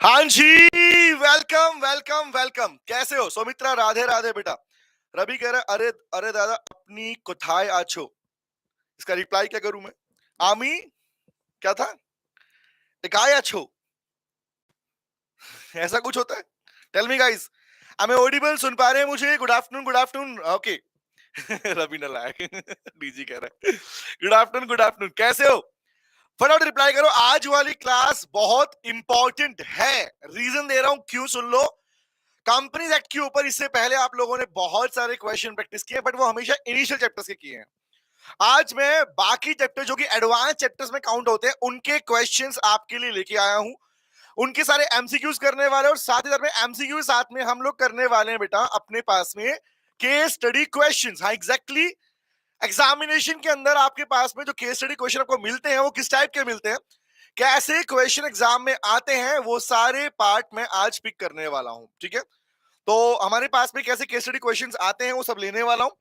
हाँ जी, welcome welcome welcome. कैसे हो सौमित्रा? राधे राधे बेटा। रवि कह रहा है, अरे अरे दादा अपनी कोथाय आछो। इसका रिप्लाई क्या करूं मैं? आमी क्या था? इकाय आछो, ऐसा कुछ होता है? Tell me guys, I am audible? सुन पा रहे हैं मुझे? Good afternoon, good afternoon. Okay. Ravi नालायक। डीजी कह रहा है गुड आफ्टरनून, गुड आफ्टरनून। कैसे हो? फटाफट रिप्लाई करो। आज वाली क्लास बहुत इंपॉर्टेंट है। रीजन दे रहा हूं, क्यों सुन लो। कंपनीज एक्ट के ऊपर इससे पहले आप लोगों ने बहुत सारे क्वेश्चन प्रैक्टिस किए, बट वो हमेशा इनिशियल चैप्टर्स के किए हैं। आज मैं बाकी चैप्टर जो कि एडवांस चैप्टर्स में काउंट होते हैं, उनके क्वेश्चंस आपके लिए लेके आया हूं। उनके सारे एमसीक्यूज करने वाले, और साथ ही साथ में एमसीक्यू साथ में हम लोग करने वाले हैं बेटा अपने पास में केस स्टडी क्वेश्चंस। हाँ एग्जैक्टली, एग्जामिनेशन के अंदर आपके पास में जो केस स्टडी क्वेश्चन आपको मिलते हैं वो किस टाइप के मिलते हैं, कैसे क्वेश्चन एग्जाम में आते हैं, वो सारे पार्ट मैं आज पिक करने वाला हूं। ठीक है, तो हमारे पास में कैसे केस स्टडी क्वेश्चंस आते हैं वो सब लेने वाला हूं।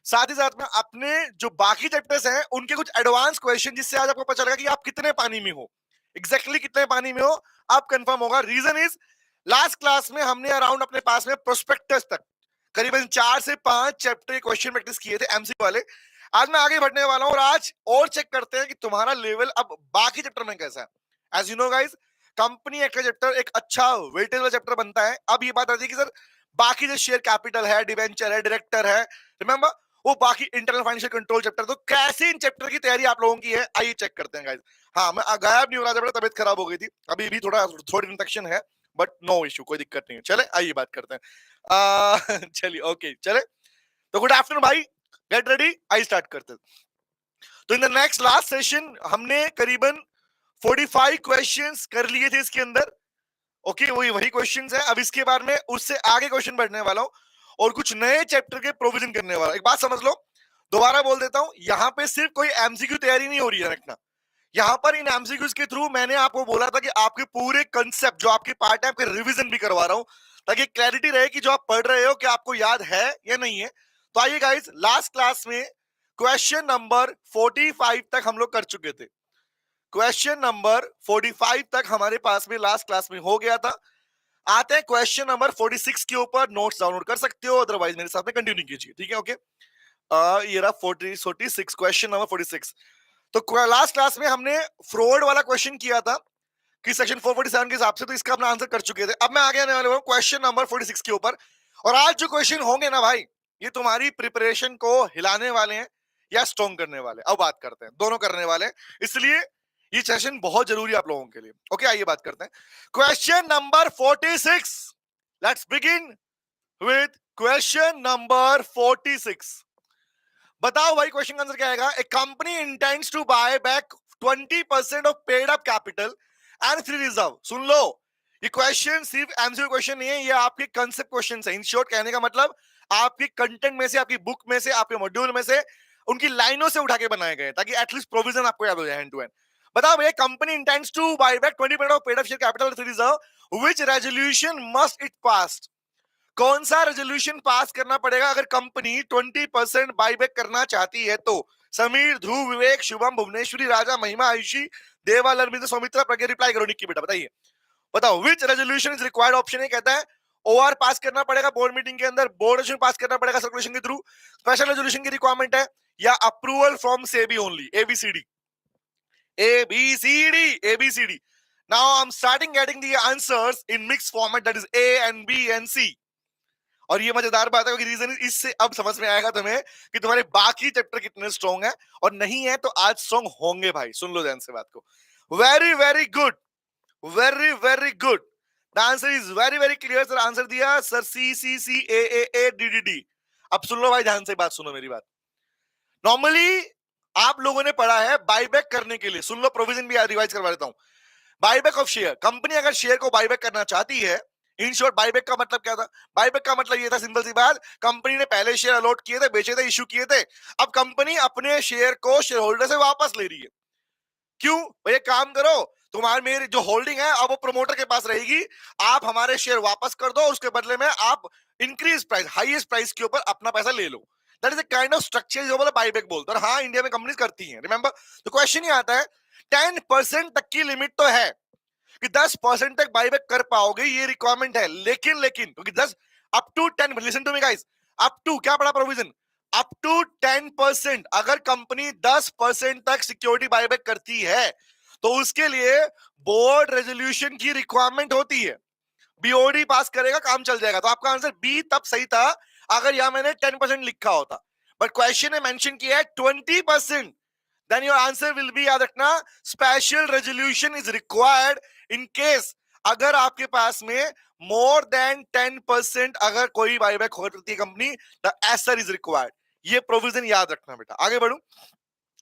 साथ ही साथ में अपने जो बाकी चैप्टर्स हैं उनके कुछ एडवांस क्वेश्चन, जिससे आज आपको पता चलेगा कि आप कितने पानी में हो, एग्जैक्टली कितने पानी में हो आप कंफर्म होगा। रीजन इज, लास्ट क्लास में हमने अराउंड अपने पास में प्रोस्पेक्टस तक करीबन 4 से 5 चैप्टर के क्वेश्चन प्रैक्टिस किए थे एमसीक्यू वाले। आज मैं आगे बढ़ने वाला हूं और आज और चेक करते हैं कि तुम्हारा लेवल अब बाकी चैप्टर में कैसा है। As you know guys, company act का चैप्टर एक अच्छा वेटेज वाला चैप्टर बनता है। अब ये बात आती है कि सर बाकी जो शेयर कैपिटल है, डिवेंचर है, डायरेक्टर है, रिमेंबर वो बाकी इंटरनल फाइनेंशियल कंट्रोल चैप्टर, तो कैसे इन चैप्टर की तैयारी आप लोगों की है, आइए चेक करते हैं गाइस। हाँ, मैं गायब नहीं हो रहा था बेटा, तबीयत खराब हो गई थी, अभी भी थोड़ा थोड़ी इन्फेक्शन है, बट नो इश्यू, कोई दिक्कत नहीं है। चले आइए बात करते हैं। चलिए ओके चले। तो गुड आफ्टरनून भाई, गेट रेडी, आई स्टार्ट करते हैं। तो in the next last session हमने करीबन 45 क्वेश्चंस कर लिए थे इसके अंदर। ओके, वही वही क्वेश्चंस है। अब इसके बारे में उससे आगे क्वेश्चन बढ़ने वाला हूं और कुछ नए चैप्टर के प्रोविजन करने वाला हूं। एक बात समझ लो, दोबारा बोल देता हूं, यहां पे सिर्फ कोई एमसीक्यू तैयारी नहीं हो रही है रखना। यहां पर इन एमसीक्यूज के थ्रू मैंने आपको बोला था कि आपके पूरे कंसेप्ट जो आपके पार्ट है, आपके रिवीजन भी करवा रहा हूं, ताकि क्लैरिटी रहे कि जो आप पढ़ रहे हो कि आपको याद है या नहीं है। तो आइए गाइस, लास्ट क्लास में क्वेश्चन नंबर 45 तक हम लोग कर चुके थे। क्वेश्चन नंबर 45 तक हमारे पास में लास्ट क्लास में हो गया था। आते हैं क्वेश्चन नंबर 46 के ऊपर। नोट्स डाउनलोड कर सकते हो, अदरवाइज मेरे साथ में कंटिन्यू कीजिए। ठीक है, ओके। ये रहा 46, क्वेश्चन नंबर 46। तो लास्ट क्लास में हमने फ्रॉड वाला क्वेश्चन किया था कि सेक्शन 447 के हिसाब से, तो इसका अपना आंसर कर चुके थे। अब मैं आगे आने वाले हूं क्वेश्चन नंबर 46 के ऊपर। और आज जो क्वेश्चन होंगे ना भाई, ये तुम्हारी प्रिपरेशन को हिलाने वाले हैं या स्ट्रॉन्ग करने वाले। अब बात करते हैं, दोनों करने वाले हैं, इसलिए ये सेशन बहुत जरूरी है आप लोगों के लिए। ओके, आइए बात करते हैं। Question number 46, let's begin with question number 46। बताओ भाई क्वेश्चन का आंसर क्या आएगा। A company intends to buy back 20% of paid up capital and free reserve. सुन लो, ये क्वेश्चन सिर्फ एमसीक्यू क्वेश्चन नहीं है, ये आपके कंसेप्ट क्वेश्चन है। इन शॉर्ट कहने का मतलब, आपके कंटेंट में से, आपकी बुक में से, आपके मॉड्यूल में से, उनकी लाइनों से उठा के बनाए गए, ताकि एटलीस्ट प्रोविजन आपको याद हो जाए हैंड टू हैंड। बताओ भैया, company intends to buy back 20% of paid up share capital and free reserve, which resolution must it pass. कौन सा रेजोल्यूशन पास करना पड़ेगा अगर कंपनी 20% बाईबैक करना चाहती है? तो समीर, ध्रुव, विवेक, शुभम, भुवनेश्वरी, राजा, महिमा, आयुषी, देवाल, अरविंद, सौमित्रा, प्रज्ञा, रिप्लाई करो। निक्की बेटा बताइए, बताओ which resolution is required. Option A कहता है ओआर पास करना पड़ेगा बोर्ड मीटिंग के अंदर, बोर्ड रेजोल्यूशन पास करना पड़ेगा सर्कुलेशन के थ्रू, स्पेशल रेजोल्यूशन की रिक्वायरमेंट है, या approval from SEBI only. A B C D, A B C D, A B C D. Now I am starting getting the answers in mix format, that is A and B and C. और ये मजेदार बात है कि रीजन इससे अब समझ में आएगा तुम्हें कि तुम्हारे बाकी चैप्टर कितने स्ट्रॉन्ग है, और नहीं है तो आज स्ट्रॉन्ग होंगे भाई। सुन लो ध्यान से बात को। Very very good, very very good. The answer is very very clear. Sir answer दिया sir, C C C A A A D D D. अब सुन लो भाई, ध्यान से बात सुनो मेरी बात। नॉर्मली आप लोगों ने पढ़ा है बाईबैक करने के लिए, सुन लो प्रोविजन भी रिवाइज करवा देता हूं। बाईबैक ऑफ शेयर, कंपनी अगर शेयर को बाईबैक करना चाहती है, इन शॉर्ट बाईबैक का मतलब क्या था? बाईबैक का मतलब ये था, सिंपल सी बात, कंपनी ने पहले शेयर अलॉट किए थे, बेचे थे, इश्यू किए थे, अब कंपनी अपने शेयर को शेयर होल्डर से वापस ले रही है। क्यों भैया? काम करो, तुम्हारे मेरी जो होल्डिंग है अब वो प्रमोटर के पास रहेगी, आप हमारे शेयर वापस कर दो, उसके बदले में आप इंक्रीज प्राइस, हाईएस्ट प्राइस के ऊपर अपना पैसा ले लो। That is the kind of structure जो बोला बाईबैक बोलते हैं। और हाँ, इंडिया में कंपनीज करती हैं, रिमेंबर। तो क्वेश्चन ही आता है, 10% तक की लिमिट तो है, कि 10% तक बाईबैक कर पाओगे, ये रिक्वायरमेंट है। लेकिन क्योंकि 10 up to 10, listen to me guys, up to क्या पड़ा प्रोविजन, अप टू 10%। अगर कंपनी 10% तक सिक्योरिटी बाईबैक करती है तो उसके लिए बोर्ड रेजोल्यूशन की रिक्वायरमेंट होती है। बीओडी पास करेगा, काम चल जाएगा। तो आपका आंसर बी तब सही था अगर यहां मैंने 10% लिखा होता, बट क्वेश्चन ने मेंशन किया है 20%, then your answer will be, याद रखना, special resolution is required in case अगर आपके पास में मोर देन 10% अगर कोई बाईबैक होती है company, the Acer is required. ये प्रोविजन याद रखना बेटा। आगे बढ़ू,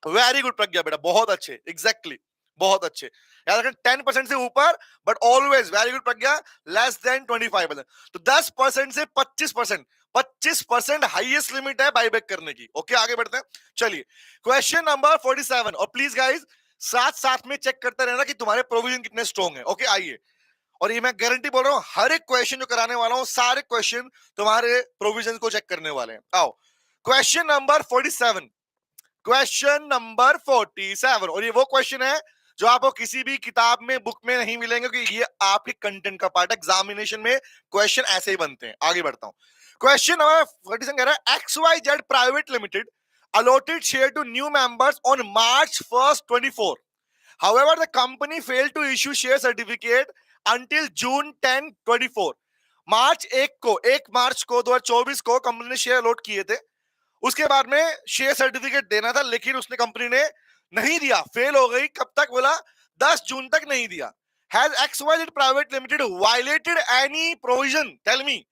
वेरी गुड प्रज्ञा बेटा, बहुत अच्छे, एग्जैक्टली बहुत अच्छे। याद रखें 10% से ऊपर, but always very good Pragya, less than 25%। तो 10% से 25%, 25% हाईएस्ट लिमिट है बाईबैक करने की। ओके आगे बढ़ते हैं, चलिए क्वेश्चन नंबर 47। और प्लीज गाइस साथ साथ में चेक करते रहना कि तुम्हारे प्रोविजन कितने स्ट्रॉन्ग है। ओके आइए, और ये मैं गारंटी बोल रहा हूं, हर एक क्वेश्चन जो कराने वाला हूं, सारे क्वेश्चन तुम्हारे प्रोविजन को चेक करने वाले हैं। आओ क्वेश्चन नंबर 47, क्वेश्चन नंबर 47। और ये वो क्वेश्चन है जो आपको किसी भी किताब में, बुक में नहीं मिलेंगे, क्योंकि ये आपके कंटेंट का पार्ट है। एग्जामिनेशन में क्वेश्चन ऐसे ही बनते हैं। आगे बढ़ता हूं, क्वेश्चन नंबर 47 कह रहा है XYZ private limited allotted share to new members on March 1st 24. However, the company failed to issue share certificate until June 10 24. मार्च 1 मार्च को 2024 को कंपनी ने शेयर अलॉट किए थे। उसके बाद में शेयर सर्टिफिकेट देना था, लेकिन उसने कंपनी ने नहीं दिया, फेल हो गई। कब तक बोला, 10 जून तक नहीं दिया। Has XYZ private limited violated any provision, tell me,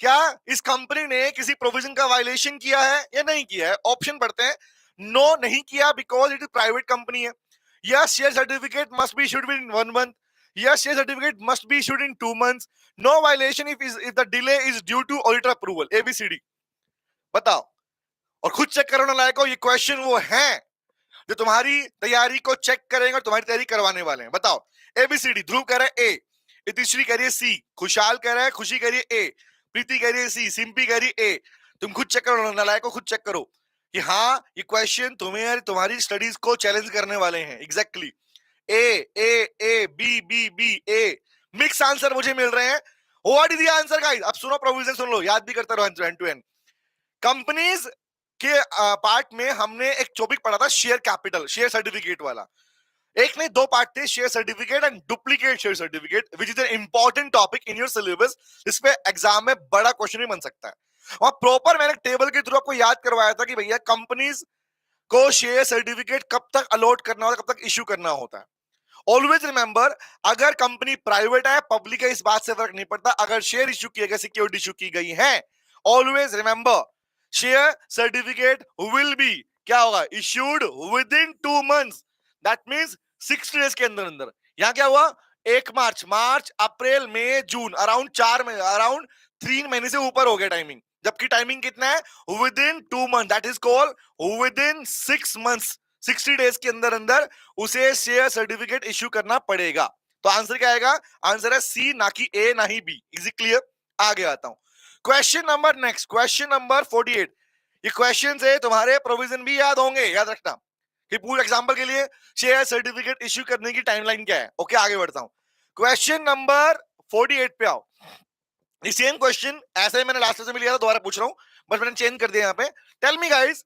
क्या इस कंपनी ने किसी प्रोविजन का वायलेशन किया है या नहीं किया है? ऑप्शन पढ़ते हैं। नो, नहीं किया, because it is private company है। Yes, share certificate must be issued in 1 month. Yes, share certificate must be issued in 2 months. No violation if the delay is due to auditor approval. ABCD बताओ, और खुद check करो ना लायको, ये question वो हैं जो तुम्हारी तैयारी को चेक करेंगे और तुम्हारी तैयारी करवाने वाले हैं। बताओ ABCD। ध्रुव कह रहा है ए, इतिश्री कह रही है सी, खुशहाल कह रहा है, खुशी कह रही है ए, प्रीति कह रही है सी, सिंपी कह रही है ए। तुम खुद चेक करो ना लायको, खुद चेक करो कि हाँ ये क्वेश्चन तुम्हें तुम्हारी स्टडीज को चैलेंज करने वाले हैं। Exactly A A A B B B A, mix answer मुझे मिल रहे हैं। What is the answer guys? अब सुनो, प्रोविजन सुन लो, याद भी करते रहो एंड टू एंड। कंपनीज के पार्ट में हमने एक टॉपिक पढ़ा था, शेयर कैपिटल, शेयर सर्टिफिकेट वाला। एक नहीं, 2 पार्ट थे, share certificate and duplicate share certificate, which is an important topic in your syllabus. इस पे एग्जाम में बड़ा क्वेश्चन भी बन सकता है। और प्रॉपर मैंने टेबल के थ्रू आपको याद करवाया था कि भैया कंपनीज को शेयर सर्टिफिकेट कब तक अलॉट करना होता है, कब तक इश्यू करना होता है। ऑलवेज रिमेंबर, अगर कंपनी प्राइवेट है, पब्लिक है, इस बात से फर्क नहीं पड़ता। अगर शेयर इश्यू किए गए, सिक्योरिटी इश्यू की गई है, always remember share certificate will be, क्या होगा, issued with in 2 months. That means 60 days के अंदर अंदर। यहां क्या हुआ, 1 मार्च, अप्रैल, मई, जून, अराउंड 3 महीने से ऊपर हो गया टाइमिंग। जबकि टाइमिंग कितना है, with in 2 month, that is called with in 6 months. 60 days के अंदर अंदर उसे शेयर सर्टिफिकेट इश्यू करना पड़ेगा। तो आंसर क्या आएगा? आंसर है सी, ना कि ए ना ही बी। Is it clear? आगे आता हूं, question number next, question number 48। ये क्वेश्चन से तुम्हारे प्रोविजन भी याद होंगे, याद रखना कि पूरे एग्जांपल के लिए शेयर सर्टिफिकेट इश्यू करने की टाइमलाइन क्या है। ओके आगे बढ़ता हूं, क्वेश्चन नंबर 48 पे आओ। ये सेम क्वेश्चन ऐसे ही मैंने लास्ट से भी लिया था, दोबारा पूछ रहा हूं, बट मैंने चेंज कर दिया यहाँ पे। टेल मी गाइस,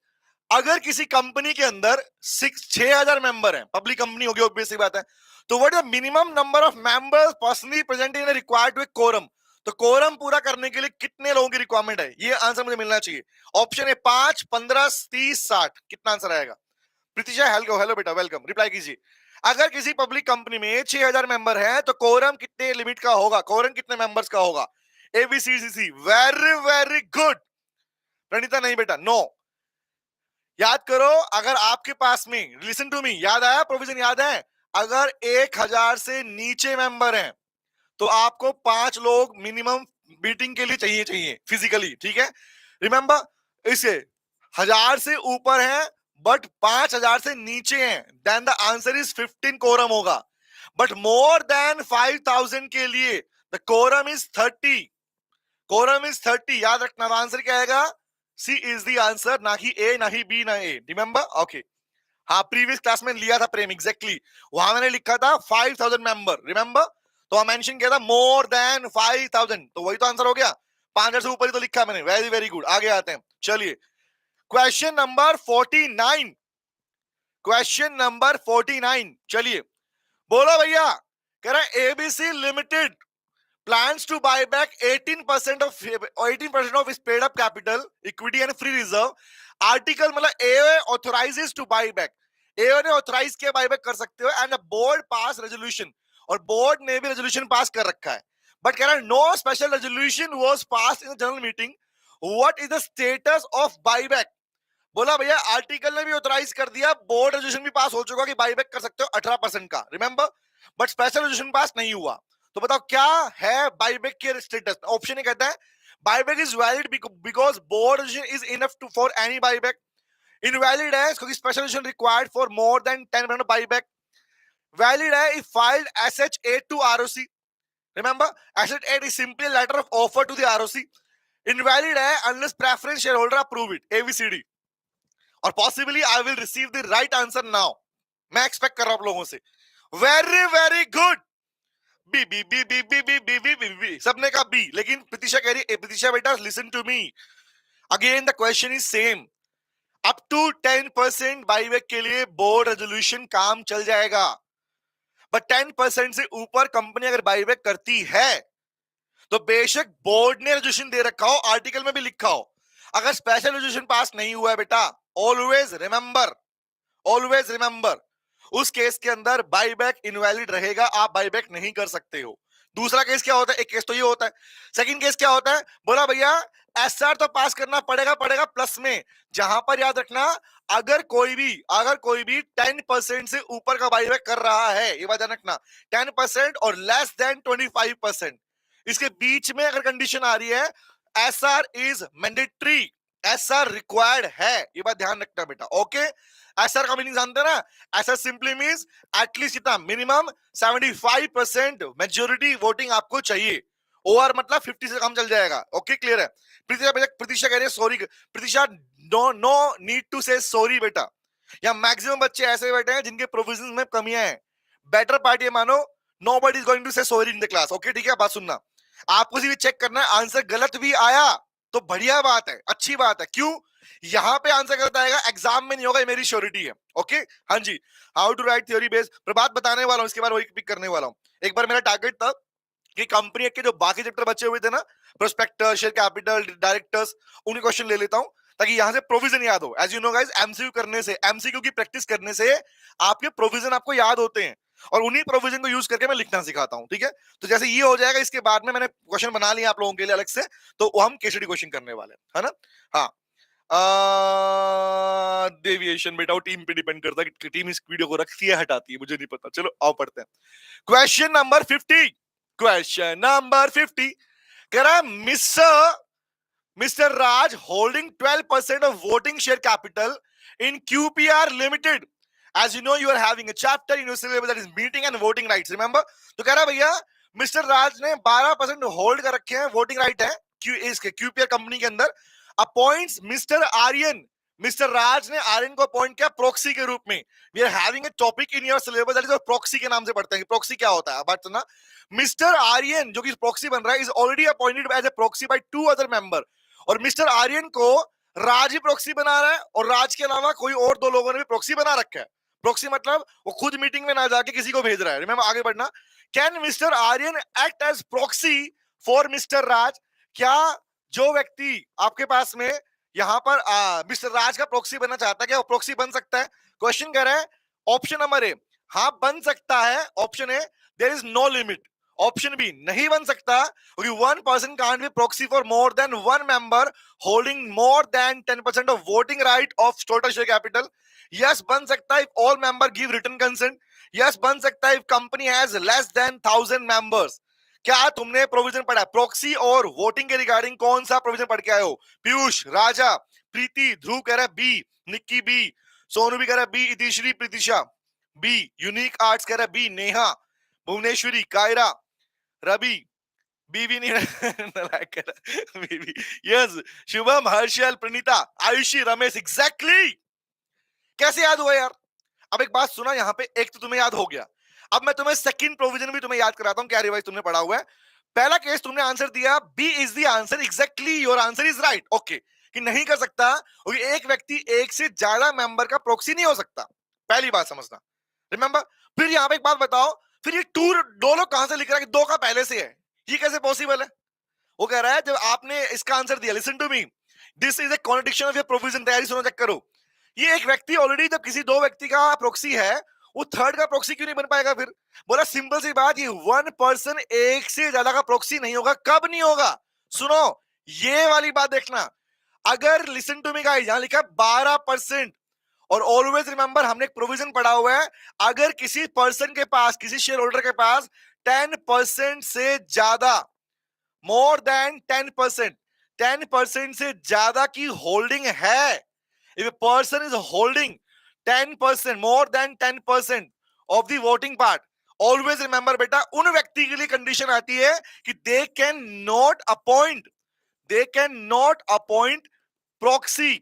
अगर किसी कंपनी के अंदर 6000 मेंबर हैं, पब्लिक कंपनी होगी ऑब्वियस सी बात है, तो what is the minimum number of members personally present in required to quorum? तो कोरम पूरा करने के लिए कितने लोगों की रिक्वायरमेंट है, ये आंसर मुझे मिलना चाहिए। ऑप्शन है 5, 15, 30, 60। कितना आंसर आएगा? प्रीतिशा हेलो, हेलो बेटा, वेलकम, रिप्लाई कीजिए। अगर किसी पब्लिक कंपनी में 6000 मेंबर हैं तो कोरम कितने लिमिट का होगा, कोरम कितने मेंबर्स का होगा? ABCDC, very very good. Praneeta नहीं बेटा, नो। याद करो, अगर आपके पास में, लिसन टू मी, याद आया प्रोविजन, याद है? अगर 1000 से नीचे मेंबर हैं तो आपको 5 लोग मिनिमम मीटिंग के लिए चाहिए फिजिकली, ठीक है? रिमेंबर, इसे 1000 से ऊपर है बट 5000 से नीचे हैं, then the answer is 15 quorum होगा। बट मोर देन 5000 के लिए the quorum is 30, quorum is 30। याद रखना, आंसर क्या आएगा? सी इज द आंसर, ना ही ए, ना ही बी, ना ए। रिमेंबर? ओके। हाँ, प्रीवियस क्लास में लिया था प्रेम, एग्जैक्टली वहां मैंने लिखा था 5000 मेंबर, रिमेंबर? तो वहां मेंशन किया था मोर देन 5000, तो वही तो आंसर हो गया, 5000 से ऊपर ही तो लिखा है मैंने। वेरी वेरी गुड, आगे आते हैं। चलिए क्वेश्चन नंबर 49, क्वेश्चन नंबर 49, चलिए बोलो भैया। कह रहा है ABC limited plans to buy back 18% of its paid up capital, equity and free reserve. Article मतलब ए ऑथोराइजेस टू बाई बैक, ए ने ऑथोराइज किया बाई बैक कर सकते हो, एंड बोर्ड पास रेजोल्यूशन, और बोर्ड ने भी रेजोल्यूशन पास कर रखा है। बट कह रहा है no special resolution was pass in the general meeting, what is the status of buy back. बोला भैया आर्टिकल ने भी ऑथराइज कर दिया, बोर्ड रेजोल्यूशन भी पास हो चुका कि बाईबैक कर सकते हो 18% का, remember, but special resolution pass नहीं हुआ। तो बताओ क्या है बाईबैक के स्टेटस। ऑप्शन ए कहता है buyback is valid because board resolution is enough to for any buyback, invalid है क्योंकि special resolution required for more than 10% buyback, valid है if filed SH8 to ROC, remember SH8 is simply letter of offer to the ROC, invalid है unless preference share holder approve it, ABCD, और possibly I will receive the right answer now. मैं expect कर रहा हूं आप लोगों से। Very very good, B B B B B B B B B B, सबने कहा बी, लेकिन प्रतीक्षा कह रही है प्रतीक्षा बेटा listen to me again, the question is same. Up to 10% buyback के लिए बोर्ड रेजोल्यूशन काम चल जाएगा, बट 10% से ऊपर कंपनी अगर बाईबैक करती है तो बेशक बोर्ड ने रेजोल्यूशन दे रखा हो, आर्टिकल में भी लिखा हो, अगर स्पेशल रेजोल्यूशन पास नहीं हुआ है बेटा, ऑलवेज रिमेंबर, ऑलवेज रिमेंबर, उस केस के अंदर बाईबैक इनवैलिड रहेगा, आप बाईबैक नहीं कर सकते हो। दूसरा केस क्या होता है, एक केस तो ये होता है, सेकंड केस क्या होता है, बोला भैया एसआर तो पास करना पड़ेगा, पड़ेगा प्लस में, जहां पर याद रखना अगर कोई भी 10% से ऊपर का बाईबैक कर रहा है, ये बात ध्यान रखना, 10% और लेस देन 25%, इसके बीच में अगर कंडीशन आ रही है, SR is mandatory, SR required है, ये बात ध्यान रखना बेटा। ओके, एसआर का मीनिंग जानते हैं ना, एसआर सिंपली मींस एटलीस्ट इतना मिनिमम 75% मेजॉरिटी वोटिंग आपको चाहिए, ओवर मतलब 50 से कम चल जाएगा। ओके क्लियर है। प्रतीक्षा कह रही है sorry, Pratiksha no no need to say sorry बेटा, या मैक्सिमम बच्चे ऐसे बैठे हैं जिनके प्रोविजंस में कमियां हैं, बेटर पार्ट ये मानो nobody is going to say sorry in the class. Okay ठीक है, बात सुनना, आपको भी चेक करना है, आंसर गलत भी आया तो बढ़िया बात है, अच्छी बात है, क्यों, यहां पे आंसर गलत आएगा, एग्जाम में नहीं होगा, ये मेरी श्योरिटी है। ओके हाँ जी, how to write theory based Prabhat बताने वाला हूं, इसके बाद वही पिक करने वाला हूं। एक बार मेरा टारगेट था कि कंपनी के जो बाकी चैप्टर बचे हुए थे ना, प्रोस्पेक्टस, शेयर कैपिटल, डायरेक्टर्स, उनके क्वेश्चन ले लेता हूं ताकि यहां से प्रोविजन याद हो। As you know guys, MCQ करने से, एमसीक्यू की प्रैक्टिस करने से आपके प्रोविजन आपको याद होते हैं, और उन्हीं प्रोविजन को यूज करके मैं लिखना सिखाता हूं। ठीक है, तो जैसे ये हो जाएगा, इसके बाद में मैंने क्वेश्चन बना लिया आप लोगों के लिए अलग से, तो हम केसडी क्वेश्चन करने वाले हैं, है ना। हाँ, डेविएशन बेटा वो टीम पे डिपेंड करता है कि टीम इस वीडियो को रखती है हटाती है, मुझे नहीं पता। चलो आओ पढ़ते हैं क्वेश्चन नंबर 50। क्वेश्चन नंबर 50 कह रहा है mister Raj holding 12% of voting share capital in QPR Limited. As you know, you are having a chapter in your syllabus that is meeting and voting rights. Remember? तो कह रहा भैया mister Raj ने 12% hold कर रखे हैं, वोटिंग राइट है इसके QPR कंपनी के अंदर। Appoints mister Aryan, mister Raj ने आर्यन को अपॉइंट किया प्रॉक्सी के रूप में। We are having a topic in your syllabus that is proxy के नाम से पढ़ते हैं। प्रॉक्सी क्या होता है बात सुनना। मिस्टर आर्यन जो कि प्रॉक्सी बन रहा है is already appointed as a proxy by 2 other member, और मिस्टर आर्यन को राज ही प्रॉक्सी बना रहा है, और राज के अलावा कोई और 2 लोगों ने भी प्रॉक्सी बना रखा है। प्रॉक्सी मतलब वो खुद मीटिंग में ना जाके किसी को भेज रहा है। रिमेंबर, आगे बढ़ना। Can mister Aryan act as proxy for mister Raj. क्या जो व्यक्ति आपके पास में यहां पर मिस्टर राज का प्रॉक्सी बनना चाहता है, क्या वो प्रॉक्सी बन सकता है? क्वेश्चन कह रहा है ऑप्शन नंबर ए हाँ बन सकता है, option A there is no limit, option B नहीं बन सकता क्योंकि 1 person can't be proxy for more than 1 member holding more than 10% of voting right of total share capital. Yes बन सकता है if all member give written consent. Yes बन सकता है if company has less than 1000 members. क्या तुमने provision पढ़ा proxy और वोटिंग के रिगार्डिंग? कौन सा प्रोविजन पढ़ के आए हो? पीयूष, राजा, प्रीति, ध्रुव कह रहा है बी, निक्की बी, सोनू भी कह रहा है बी, इतिश्री, प्रीतिशा बी, यूनिक आर्ट्स कह रहा है बी, नेहा, भुवनेश्वरी, कायरा, रवि बीबी नहीं बीबी, यस, शुभम, हर्षल, प्रणीता, आयुषी, रमेश। एग्जैक्टली कैसे याद हुआ यार? अब एक बात सुना, यहाँ पे एक तो तुम्हें याद हो गया, अब मैं तुम्हें सेकंड प्रोविजन भी तुम्हें याद कराता हूं, क्या रिवाइज तुमने पढ़ा हुआ है। पहला केस तुमने आंसर दिया, B is the answer, exactly your answer is right, okay, कि नहीं कर सकता क्योंकि एक व्यक्ति एक से ज्यादा मेंबर का प्रॉक्सी नहीं हो सकता, पहली बात समझना, रिमेंबर। फिर यहाँ पे एक बात बताओ, फिर ये टू दो लोग कहां से लिख रहा है कि दो का पहले से है, ये कैसे पॉसिबल है? वो कह रहा है जब आपने इसका आंसर दिया, listen to me, this is a contradiction of your provision, तैयारी सुनो, चेक करो। ये एक व्यक्ति ऑलरेडी जब किसी दो व्यक्ति का प्रॉक्सी है, वो थर्ड का प्रॉक्सी क्यों नहीं बन पाएगा? फिर बोला सिंपल सी बात, ये वन पर्सन एक से ज्यादा का प्रॉक्सी नहीं होगा। कब नहीं होगा? सुनो, ये वाली बात देखना, अगर लिसन टू मी गाइस, यहां लिखा 12%, और ऑलवेज रिमेंबर हमने एक प्रोविजन पढ़ा हुआ है, अगर किसी पर्सन के पास, किसी शेयर होल्डर के पास 10% से ज्यादा, मोर देन 10%, 10% से ज्यादा की होल्डिंग है, if a person is holding 10%, more than 10% of the voting part, always remember बेटा, उन व्यक्ति के लिए कंडीशन आती है कि they can not appoint proxy.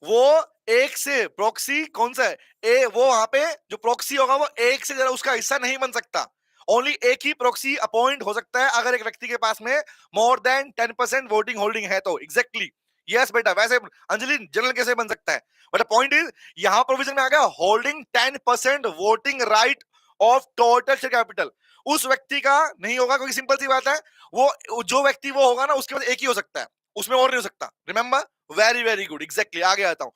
वो एक से प्रॉक्सी कौन सा है? वो वहां पे जो प्रॉक्सी होगा वो एक से ज्यादा उसका हिस्सा नहीं बन सकता। ओनली एक ही प्रॉक्सी अपॉइंट हो सकता है अगर एक व्यक्ति के पास में मोर देन 10% वोटिंग होल्डिंग है तो। एग्जैक्टली यस बेटा, वैसे अंजलि जनरल कैसे बन सकता है, बट पॉइंट इज यहां प्रोविजन में आ गया holding 10% voting right of total share capital, उस व्यक्ति का नहीं होगा क्योंकि सिंपल सी बात है, वो जो व्यक्ति वो होगा ना उसके पास एक ही हो सकता है, उसमें और नहीं हो सकता। Remember, very very good, exactly. आगे आता हूं,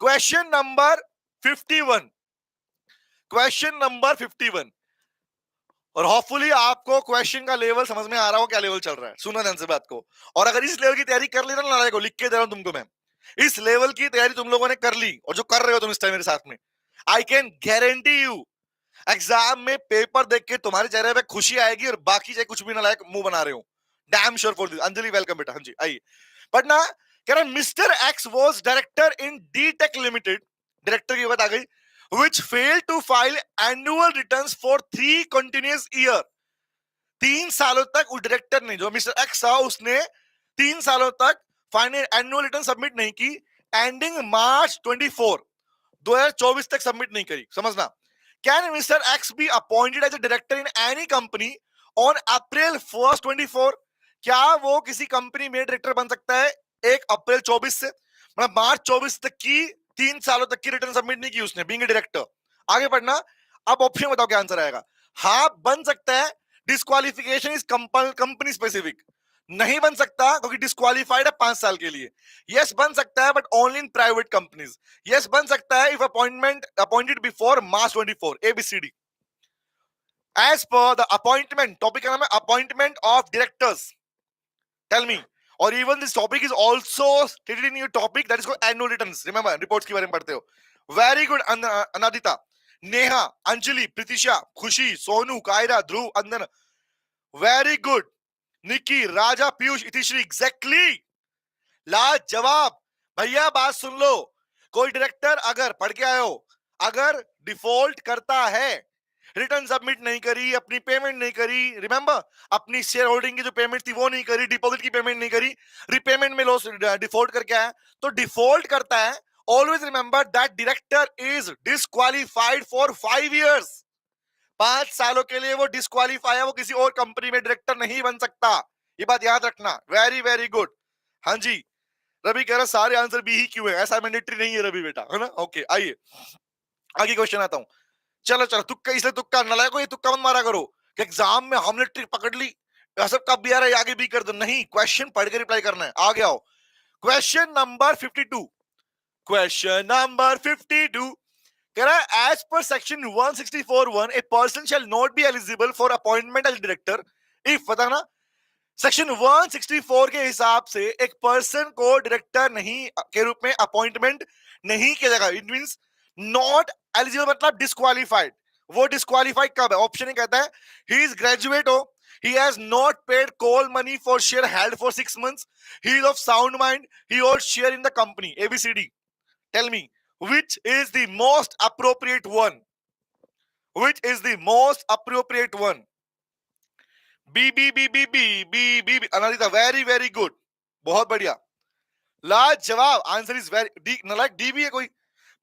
क्वेश्चन नंबर 51, क्वेश्चन नंबर 51, और होपफुली आपको क्वेश्चन का लेवल समझ में आ रहा हो, क्या लेवल चल रहा है, सुनो ध्यान से बात को। और अगर इस लेवल की तैयारी कर ली ना, नारायण को लिख के दे रहा हूं तुमको मैं, इस लेवल की तैयारी तुम लोगों ने कर ली और जो कर रहे हो तुम इस टाइम मेरे साथ में, आई कैन गारंटी यू एग्जाम में पेपर देख के तुम्हारे चेहरे पे खुशी आएगी और बाकी चाहे कुछ भी ना लायक मुंह बना रहे हो। Damn sure for this. Anjali welcome बेटा, हाँ जी आइए। बट ना कह रहा mister X was director in D Tech limited, director की बात आ गई, which failed to file annual returns for 3 continuous year। 3 सालों तक उस डायरेक्टर ने, जो मिस्टर एक्स था, उसने 3 सालों तक फाइनल एनुअल रिटर्न सबमिट नहीं की, एंडिंग मार्च 24 2024 तक सबमिट नहीं करी। समझना, can mister X be appointed as a director in any company on April 1 24? क्या वो किसी कंपनी में डायरेक्टर बन सकता है 1 अप्रैल 24 से? मतलब मार्च 24 तक की 3 सालों तक की रिटर्न सबमिट नहीं की उसने बीइंग ए डायरेक्टर। आगे पढ़ना, अब ऑप्शन बताओ क्या आंसर आएगा। हाँ बन सकता है, डिस्क्वालिफिकेशन इज कंपनी स्पेसिफिक, नहीं बन सकता क्योंकि डिस्क्वालिफाइड है 5 साल के लिए। यस बन सकता है but only in private companies. Yes बन सकता है if appointed before March 24। ABCD as per the appointment, topic का नाम है appointment of directors, tell me. और even this topic is also stated in your topic that is called annual returns. Remember, reports के बारे में पढ़ते हो। Very good Anadita, Neha, Anjali, Pritisha, Khushi, Sonu, Kaira, Dhruv, Andan, very good, Niki, Raja, Piyush, इतिश्री, exactly, लाजवाब। भैया बात सुन लो, कोई डायरेक्टर अगर पढ़ के आए हो, अगर डिफॉल्ट करता है, रिटर्न सबमिट नहीं करी, अपनी पेमेंट नहीं करी, रिमेंबर अपनी शेयर होल्डिंग की जो पेमेंट थी वो नहीं करी, डिपॉजिट की पेमेंट नहीं करी, रिपेमेंट में लॉस डिफॉल्ट करके आया, तो डिफॉल्ट करता है, always remember that director is disqualified for 5 years. 5 सालों के लिए वो डिस्क्वालीफाई है, वो किसी और कंपनी में डायरेक्टर नहीं बन सकता, ये बात याद रखना। Very very good. हाँ जी, रवि कह रहा सारे आंसर बी ही क्यों है, ऐसा मैंडेटरी नहीं है रवि बेटा, है ना। ओके आइए आगे क्वेश्चन आता हूं। चलो चलो, तुक्का इसलिए तुक्का न को, ये तुक्का मत मारा करो कि एग्जाम में हमने ट्रिक पकड़ ली, सब कब भी आ रहा है आगे भी कर दो, नहीं, क्वेश्चन पढ़ के रिप्लाई करना है। आगे आओ, क्वेश्चन नंबर 52, क्वेश्चन नंबर 52 कह रहा है as per section 164(1) a person shall not be eligible for appointment as director if, पता ना, सेक्शन 164 के हिसाब से एक पर्सन को डायरेक्टर नहीं के रूप में अपॉइंटमेंट नहीं किया जाएगा। इट मींस नॉट एलिजिबल मतलब डिस्क्वालीफाइड। वो डिस्क्वालीफाइड कब है? ऑप्शन ही कहता है ही इज ग्रेजुएट हो, he has not paid call money for share held for 6 months, he is of sound mind, he holds share in the company, abcd, tell me which is the most appropriate one, which is the most appropriate one? B B B B B B B B Anadita, very very good, बहुत बढ़िया, लाजवाब, answer is very D, नालायक D भी है कोई।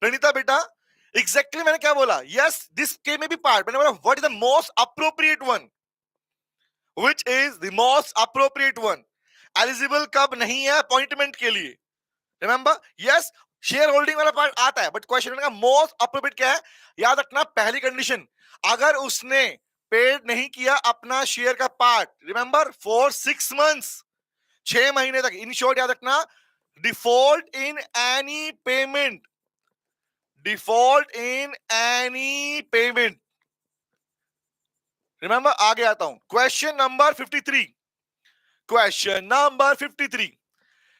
प्रणीता बेटा, exactly मैंने क्या बोला? यस, दिस के में बी पार्ट. मैंने बोला what is the most appropriate one, which is the most appropriate one. Eligible कब नहीं है अपॉइंटमेंट के लिए? रिमेंबर, यस, शेयर होल्डिंग वाला पार्ट आता है, बट क्वेश्चन का मोस्ट अप्रोप्रिएट क्या है? याद रखना, पहली कंडीशन, अगर उसने पेड नहीं किया अपना शेयर का पार्ट, रिमेंबर, फॉर 6 मंथ्स, 6 महीने तक. इन शॉर्ट याद रखना, default in any payment, default in any payment. Remember, आगे आता हूं. Question number 53. Question number 53.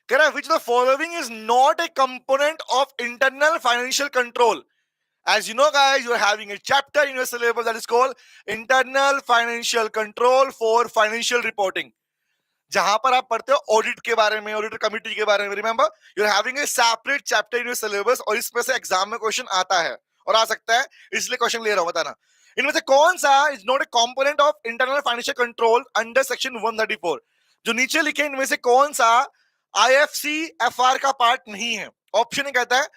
Correct. Which of the following is not a component of internal financial control? As you know, guys, you are having a chapter in your syllabus that is called Internal Financial Control for Financial Reporting. जहां पर आप पढ़ते हो audit के बारे में, auditor committee के बारे में. Remember, you are having a separate chapter in your syllabus, और इस पे से एग्जाम में क्वेश्चन आता है और आ सकता है, इसलिए क्वेश्चन ले रहा हूं. बताना इनमें से कौन सा is not a component of internal financial control under section 134. जो नीचे लिखे इनमें से कौन सा आईएफसी एफआर का पार्ट नहीं है? ऑप्शन ए कहता है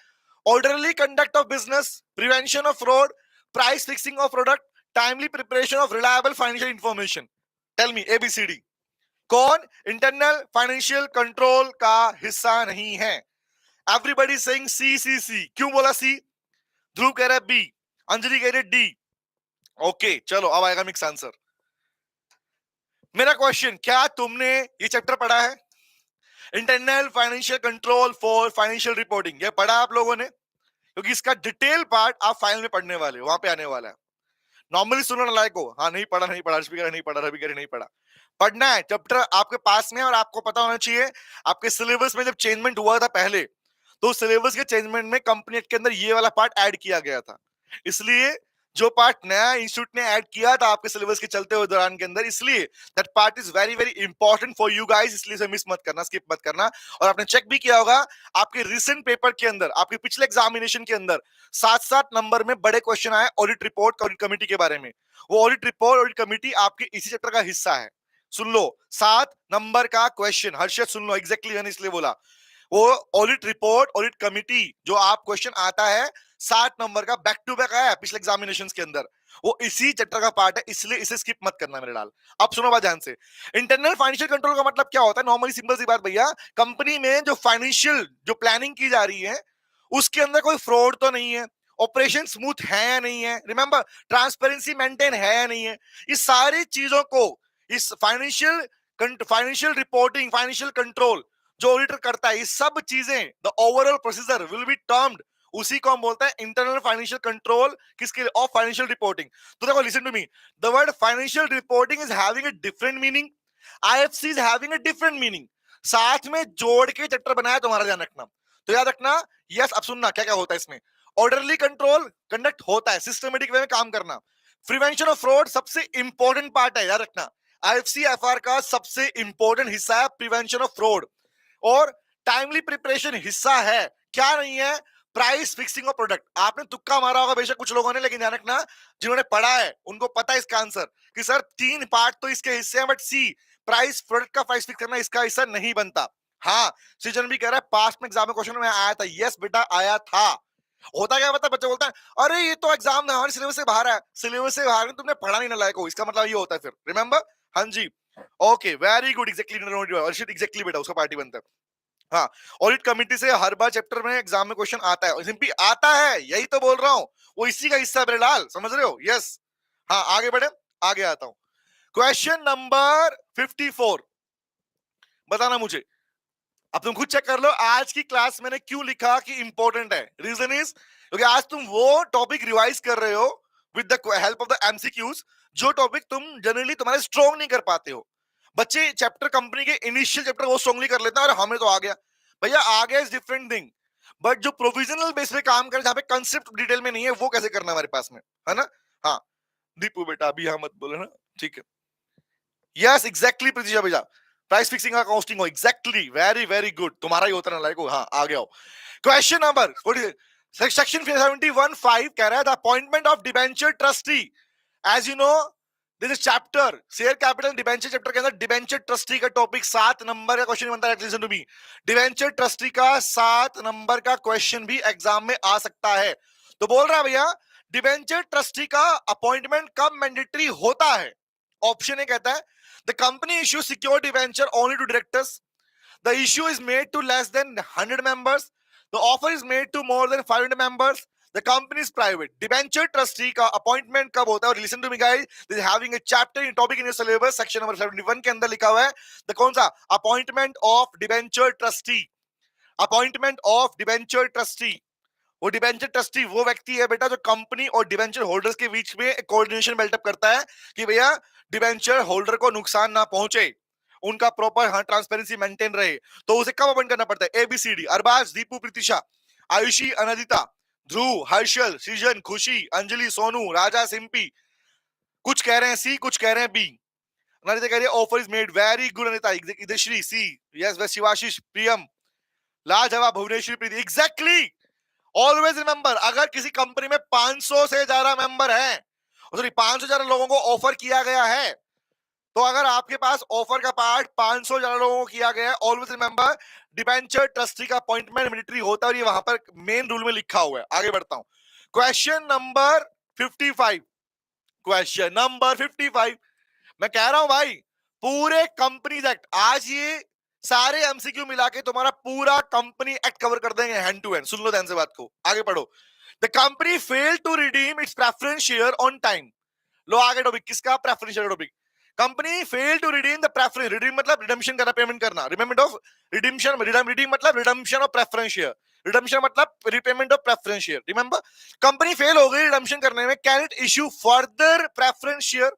orderly conduct of business, prevention of fraud, price fixing of product, timely preparation of reliable financial information. Tell me A B C D. कौन इंटरनल फाइनेंशियल कंट्रोल का हिस्सा नहीं है? Everybody saying C C C. क्यों बोला सी? ध्रुव कह रहा है बी, अंजलि कह रही है डी. ओके, चलो अब आएगा मिक्स आंसर. मेरा क्वेश्चन, क्या तुमने ये चैप्टर पढ़ा है? Internal financial control for financial reporting. ये पढ़ा आप लोगों ने? क्योंकि इसका डिटेल पार्ट आप फाइनल में पढ़ने वाले हो, वहां पे आने वाला है. नॉर्मली सुनने लायक हो, हाँ नहीं पढ़ा, नहीं पढ़ा, स्पीकर नहीं पढ़ा, रवि नहीं पढ़ा. पढ़ना है, चैप्टर आपके पास में, और आपको पता होना चाहिए आपके सिलेबस में जब चेंजमेंट हुआ था पहले, तो सिलेबस के चेंजमेंट में कंपनी के अंदर ये वाला पार्ट ऐड किया गया था. इसलिए जो पार्ट नया इंस्टीट्यूट ने ऐड किया था आपके सिलेबस के चलते हुए दौरान के अंदर, इसलिए that part is very very important for you guys. इसलिए इसे मिस मत करना, स्किप मत करना. और आपने चेक भी किया होगा आपके रिसेंट पेपर के अंदर, आपके पिछले एग्जामिनेशन के अंदर 7-7 नंबर में बड़े क्वेश्चन आए ऑडिट रिपोर्ट, ऑडिट कमिटी के बारे में. वो ऑडिट रिपोर्ट, ऑडिट कमिटी आपके इसी चैप्टर का हिस्सा है. सुन लो, 7 नंबर का क्वेश्चन, हर्षद सुन लो, एग्जैक्टली मैंने इसलिए बोला. वो ऑडिट रिपोर्ट, ऑडिट कमिटी जो आप क्वेश्चन आता है 7 नंबर का, बैक टू बैक आया पिछले एग्जामिनेशंस के अंदर, वो इसी चैप्टर का पार्ट है. इसलिए इसे स्किप मत करना मेरे लाल. अब सुनो बात ध्यान से. इंटरनल फाइनेंशियल कंट्रोल का मतलब क्या होता है? नॉर्मली सिंपल सी बात भैया, कंपनी में जो फाइनेंशियल जो प्लानिंग की जा रही है उसके अंदर कोई फ्रॉड तो नहीं है, ऑपरेशन स्मूथ है या नहीं है, रिमेंबर ट्रांसपेरेंसी मेंटेन है या नहीं है. इस सारी चीजों को इस फाइनेंशियल रिपोर्टिंग, फाइनेंशियल कंट्रोल जो ऑडिटर करता है, ये सब चीजें, the overall procedure will be termed, उसी को हम बोलते हैं इंटरनल फाइनेंशियल कंट्रोल. किसके लिए? Of financial reporting. तो देखो, listen to me, the word financial reporting is having a different meaning, IFC is having a different meaning. साथ में जोड़ के चैप्टर बनाया, तुम्हारा ध्यान रखना. तो याद रखना, यस. अब सुनना क्या क्या होता है इसमें. ऑर्डरली कंट्रोल कंडक्ट होता है, सिस्टमेटिक वे में काम करना. प्रिवेंशन ऑफ फ्रॉड सबसे इंपॉर्टेंट पार्ट है, याद रखना. आईएफसी एफआर का सबसे इंपॉर्टेंट हिस्सा है प्रिवेंशन ऑफ फ्रॉड. और टाइमली प्रिपरेशन हिस्सा है. क्या नहीं है? Price fixing of product. आपने तुक्का मारा होगा बेशक कुछ लोगों ने, लेकिन ध्यान रखना, जिन्होंने पढ़ा है उनको पता है इसका आंसर कि सर 3 पार्ट तो इसके हिस्से हैं, बट सी प्राइस, प्रोडक्ट का प्राइस फिक्स करना इसका हिस्सा नहीं बनता. हाँ, सीजन भी कह रहा है पास्ट में एग्जाम में क्वेश्चन में आया था. यस बेटा, आया था. होता क्या पता, बच्चा बोलता है अरे ये तो एग्जाम हमारे सिलेबस से बाहर है. सिलेबस से बाहर तुमने पढ़ा नहीं, ना लायक हो, इसका मतलब ये होता है फिर. रिमेंबर, हाँ जी, okay, very good, exactly, exactly बेटा, उसका पार्टी बनता है. हाँ, ऑडिट कमिटी से हर बार चैप्टर में एग्जाम में क्वेश्चन आता है, सिंपली आता है, यही तो बोल रहा हूं, वो इसी का हिस्सा है लाल, समझ रहे हो? यस. हाँ, आगे बढ़े, आगे आता हूं. Question number 54. बताना मुझे, अब तुम खुद चेक कर लो आज की क्लास मैंने क्यों लिखा कि इंपॉर्टेंट है. रीजन इज क्योंकि आज तुम वो टॉपिक रिवाइज कर रहे हो with the help of the MCQs, जो टॉपिक तुम जनरली तुम्हारे स्ट्रॉन्ग नहीं कर पाते हो. बच्चे चैप्टर कंपनी के इनिशियल चैप्टर वो स्ट्रॉन्गली कर लेते हैं, और हमें तो आ गया. भैया आ गया इज डिफरेंट थिंग, बट जो प्रोविजनल बेस पे काम करे, जहां पे कंसेप्ट डिटेल में नहीं है, वो कैसे करना हमारे पास में है ना. हाँ, दीपू बेटा अभी यहाँ मत बोलो ना, ठीक है. यस, एग्जैक्टली प्रतिशा भैया, प्राइस फिक्सिंग का कॉस्टिंग हो, एग्जैक्टली, वेरी वेरी गुड, तुम्हारा ही होता है लाइक. हाँ, आ गया. क्वेश्चन नंबर सेक्शन 71(5) कह रहा है the appointment of debenture trustee. As you know this is chapter share capital debenture chapter के अंदर डिबेंचर ट्रस्टी का टॉपिक 7 नंबर का क्वेश्चन बनता है. Listen to me, debenture trustee का 7 नंबर का क्वेश्चन भी एग्जाम में आ सकता है. तो बोल रहा है भैया डिबेंचर ट्रस्टी का अपॉइंटमेंट कब मैंडेटरी होता है? ऑप्शन ए कहता है the company issue secure debenture only to directors, the issue is made to less than 100 members, the offer is made to more than 500 members, the company is private. Debenture trustee का appointment कब होता है? और listen to me guys, this having a chapter in topic in your syllabus, section number 71 के अंदर लिखा हुआ है द कौन सा appointment of debenture trustee. Appointment of debenture trustee, वो डिबेंचर ट्रस्टी वो व्यक्ति है बेटा जो कंपनी और डिबेंचर होल्डर्स के बीच में कोऑर्डिनेशन बिल्डअप करता है कि भैया डिबेंचर होल्डर को नुकसान ना पहुंचे, उनका प्रॉपर ट्रांसपेरेंसी मेंटेन रहे। तो उसे कब अपॉइंट करना पड़ता है? एबीसीडी अरबाज, दीपू, प्रीतिशा, आयुषी, अनदिता, ध्रुव, हर्षल, सृजन, खुशी, अंजलि, सोनू, राजा, सिंपी। कुछ कह रहे हैं सी, कुछ कह रहे हैं बी। अनिता कह रही है offer is made, very good Anita. Idhshri C, yes, Shivashish, Priyam, लाजवाब, Bhuvaneshwari, Preeti, exactly. Always remember, अगर किसी कंपनी में 500 से ज्यादा मेंबर हैं, सॉरी 500 से ज्यादा लोगों को ऑफर किया गया है, तो अगर आपके पास ऑफर का पार्ट 500 से ज्यादा लोगों को किया गया है, ऑलवेज रिमेंबर डिबेंचर ट्रस्टी का अपॉइंटमेंट मिलिट्री होता है, और ये वहां पर मेन रूल में लिखा हुआ है। आगे बढ़ता हूं, क्वेश्चन नंबर 55। क्वेश्चन नंबर 55, मैं कह रहा हूं भाई पूरे कंपनीज एक्ट, आज ये सारे एमसीक्यू मिला के तुम्हारा पूरा कंपनी एक्ट कवर कर देंगे हैंड टू हैंड। सुन लो ध्यान से बात को, आगे पढ़ो। The company fail to redeem its preference share on time. लो आगे टॉपिक किसका? Preference share topic. Company fail to redeem the preference, redeem मतलब रिडेम्पशन करना, पेमेंट करना, रिमेंट ऑफ रिडीम्पशन, रिडीम मतलब redemption of preference share, redemption मतलब repayment of preference share. Remember, company फेल हो गई रिडेम्पशन करने में, can it issue further preference share?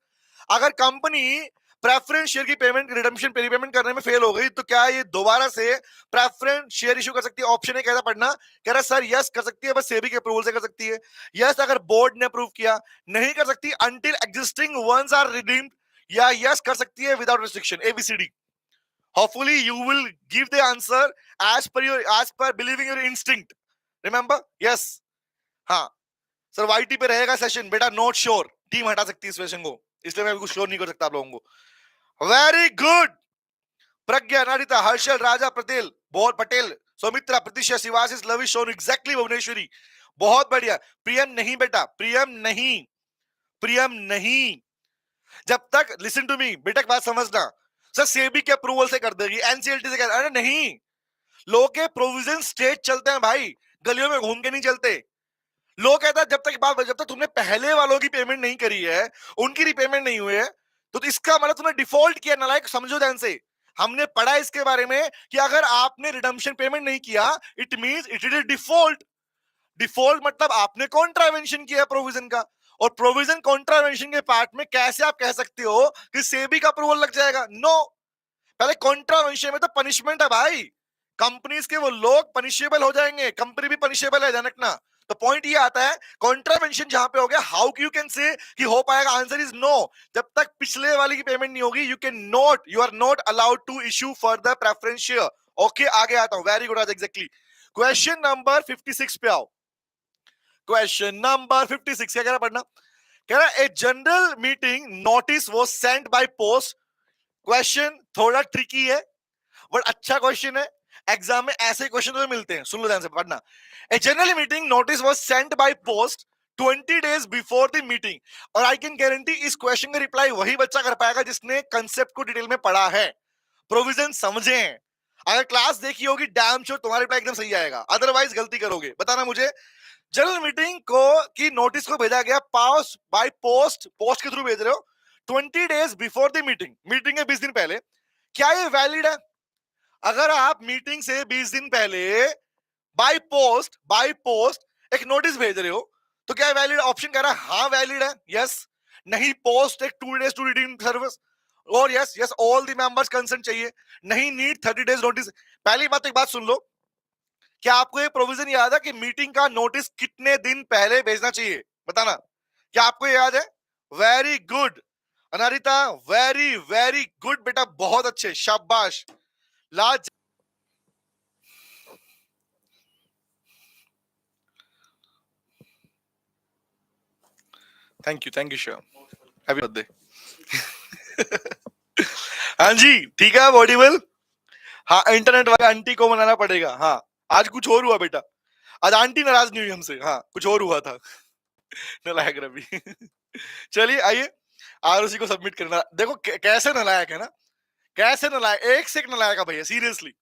अगर कंपनी प्रेफरेंस शेयर की पेमेंट रिडेम्पशन पे रिपेमेंट करने में फेल हो गई, तो क्या ये दोबारा से प्रेफरेंस शेयर इशू कर सकती है? ऑप्शन ए कहता पढ़ना, कह रहा सर यस कर सकती है, बस सेबी के अप्रूवल से कर सकती है। यस अगर बोर्ड ने अप्रूव किया, नहीं कर सकती until existing ones are redeemed, या यस कर सकती है without restriction. A B C D. Hopefully you will give the answer as per believing your instinct. Remember, yes. हाँ सर वाईटी पे रहेगा सेशन बेटा, नॉट श्योर, टीम हटा सकती है इस सेशन को, इसलिए मैं कुछ श्योर नहीं कर सकता आप लोगों को। Very good. प्रज्ञा, नारिता, हर्षल, राजा, पटेल, बहुत पटेल, सौमित्रा, प्रतीक्षा, शिवाशिष, लविश, सोनू, एग्जैक्टली, भुवनेश्वरी, बहुत बढ़िया। प्रियम नहीं बेटा, प्रियम नहीं, प्रियम नहीं। जब तक, लिसन टू मी बेटा, बात समझना, सर सेबी के अप्रूवल से कर देगी, एनसीएलटी से कर, अरे नहीं, लोग के प्रोविजन स्टेट चलते हैं भाई, गलियों में घूम के नहीं चलते। लोग कहता है जब तक तुमने पहले वालों की पेमेंट नहीं करी है, उनकी रिपेमेंट नहीं हुई है, तो इसका मतलब तुमने डिफॉल्ट किया। नालायक, समझो ध्यान से, हमने पढ़ा इसके बारे में कि अगर आपने रिडम्पशन पेमेंट नहीं किया, it means it is default. Default मतलब आपने कॉन्ट्रावेंशन किया प्रोविजन का, और प्रोविजन कॉन्ट्रावेंशन के पार्ट में कैसे आप कह सकते हो कि सेबी का अप्रूवल लग जाएगा? नो, पहले कॉन्ट्रावेंशन में तो पनिशमेंट है भाई, कंपनीज के वो लोग पनिशेबल हो जाएंगे, कंपनी भी पनिशेबल है, ध्यान रखना। तो पॉइंट ये आता है कॉन्ट्रावेंशन जहां पे हो गया, हाउ यू कैन से कि हो पाएगा? Answer is no. जब तक पिछले वाली की पेमेंट नहीं होगी, you are not allowed to issue further preference share. Okay आगे आता हूं, very good, exactly. Question number 56 पे आओ। क्वेश्चन नंबर 56 क्या कह रहा पढ़ना, कह रहा a general meeting notice was sent by post. Question थोड़ा ट्रिकी है बट अच्छा क्वेश्चन है, एग्जाम में ऐसे क्वेश्चन तो मिलते हैं। सुन लो ध्यान से पढ़ना। A general meeting notice was sent by post 20 days before the meeting. और आई कैन गारंटी इस क्वेश्चन का रिप्लाई वही बच्चा कर पाएगा जिसने कंसेप्ट को डिटेल में पढ़ा है, प्रोविजन समझे हैं। अगर क्लास देखी होगी डैम श्योर तुम्हारा रिप्लाई एकदम सही आएगा, अदरवाइज गलती करोगे। बताना मुझे, जनरल मीटिंग को की नोटिस को भेजा गया पास बाय पोस्ट, पोस्ट के थ्रू भेज रहे हो 20 days before the meeting, meeting के 20 दिन पहले, क्या ये वैलिड है? अगर आप मीटिंग से 20 दिन पहले बाय पोस्ट एक नोटिस भेज रहे हो, तो क्या वैलिड? ऑप्शन कह रहा है हाँ वैलिड है, यस। नहीं, पोस्ट एक 2 days टू रिडीम सर्विस, और yes yes all the members consent चाहिए, नहीं नीड 30 days नोटिस। पहली बात, एक बात सुन लो, क्या आपको ये प्रोविजन याद है कि मीटिंग का नोटिस कितने दिन पहले भेजना चाहिए? बताना, क्या आपको याद है? Very good Anarita, very very good बेटा, बहुत अच्छे, शाबाश, लाज। Thank you sure, happy birthday. हाँ जी ठीक है, ऑडिबल। हाँ इंटरनेट वाले आंटी को मनाना पड़ेगा। हाँ आज कुछ और हुआ बेटा, आज आंटी नाराज नहीं हुई हमसे, हाँ कुछ और हुआ था। नालायक रवि। चलिए आइए, आरओसी को सबमिट करना। देखो कैसे नालायक है ना, कैसे नालायक, एक से एक नालायक है भैया, सीरियसली,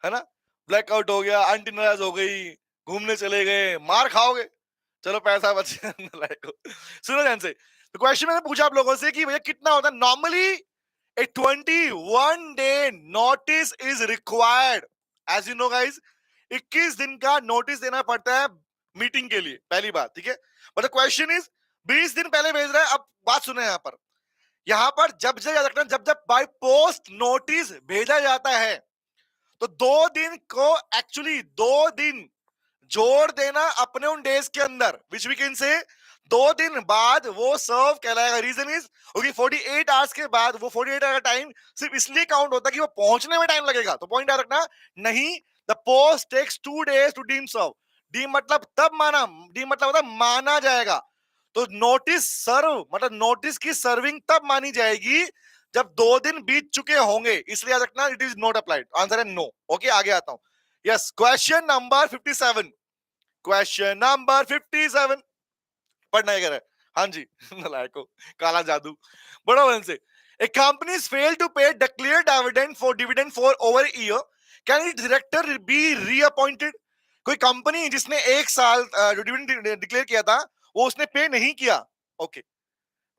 है ना। ब्लैकआउट हो गया, आंटी नाराज हो गई, घूमने चले गए, मार खाओगे, चलो पैसा बच गया। नालायक हो। सुनो ध्यान से, तो क्वेश्चन मैंने पूछा आप लोगों से कि भैया कितना होता है normally. A 21 day notice is required. As you know guys, 21 दिन का नोटिस देना पड़ता है मीटिंग के लिए, पहली बात, ठीक है। बट द क्वेश्चन इज 20 दिन पहले भेज रहा है। अब बात सुने यहाँ पर जब से याद रखना, जब जब बाय पोस्ट नोटिस भेजा जाता है तो 2 दिन को एक्चुअली 2 दिन जोड़ देना अपने उन डेज के अंदर, विच वी कैन से 2 दिन बाद वो सर्व कहलाएगा। रीजन इज ओके 48 आवर्स के बाद वो 48 आवर टाइम सिर्फ इसलिए काउंट होता है कि वो पहुंचने में टाइम लगेगा। तो पॉइंट याद रखना, नहीं the post takes 2 days to deem serve. Deem मतलब तब माना, डीम मतलब होता है माना जाएगा। तो नोटिस सर्व मतलब नोटिस की सर्विंग तब मानी जाएगी जब 2 दिन बीत चुके होंगे, इसलिए याद रखना it is not applied. Answer है नो। ओके आगे आता हूं। Yes, question number 57। Question number 57 पढ़ना है, कह रहा है। हाँ जी। नालायक हो, काला जादू। बड़ा वन से, ए कंपनी फेल टू पे declare dividend for over year, can it director B reappointed. कोई कंपनी जिसने 1 साल डिविडेंड डिक्लेयर किया था, वो उसने पे नहीं किया, ओके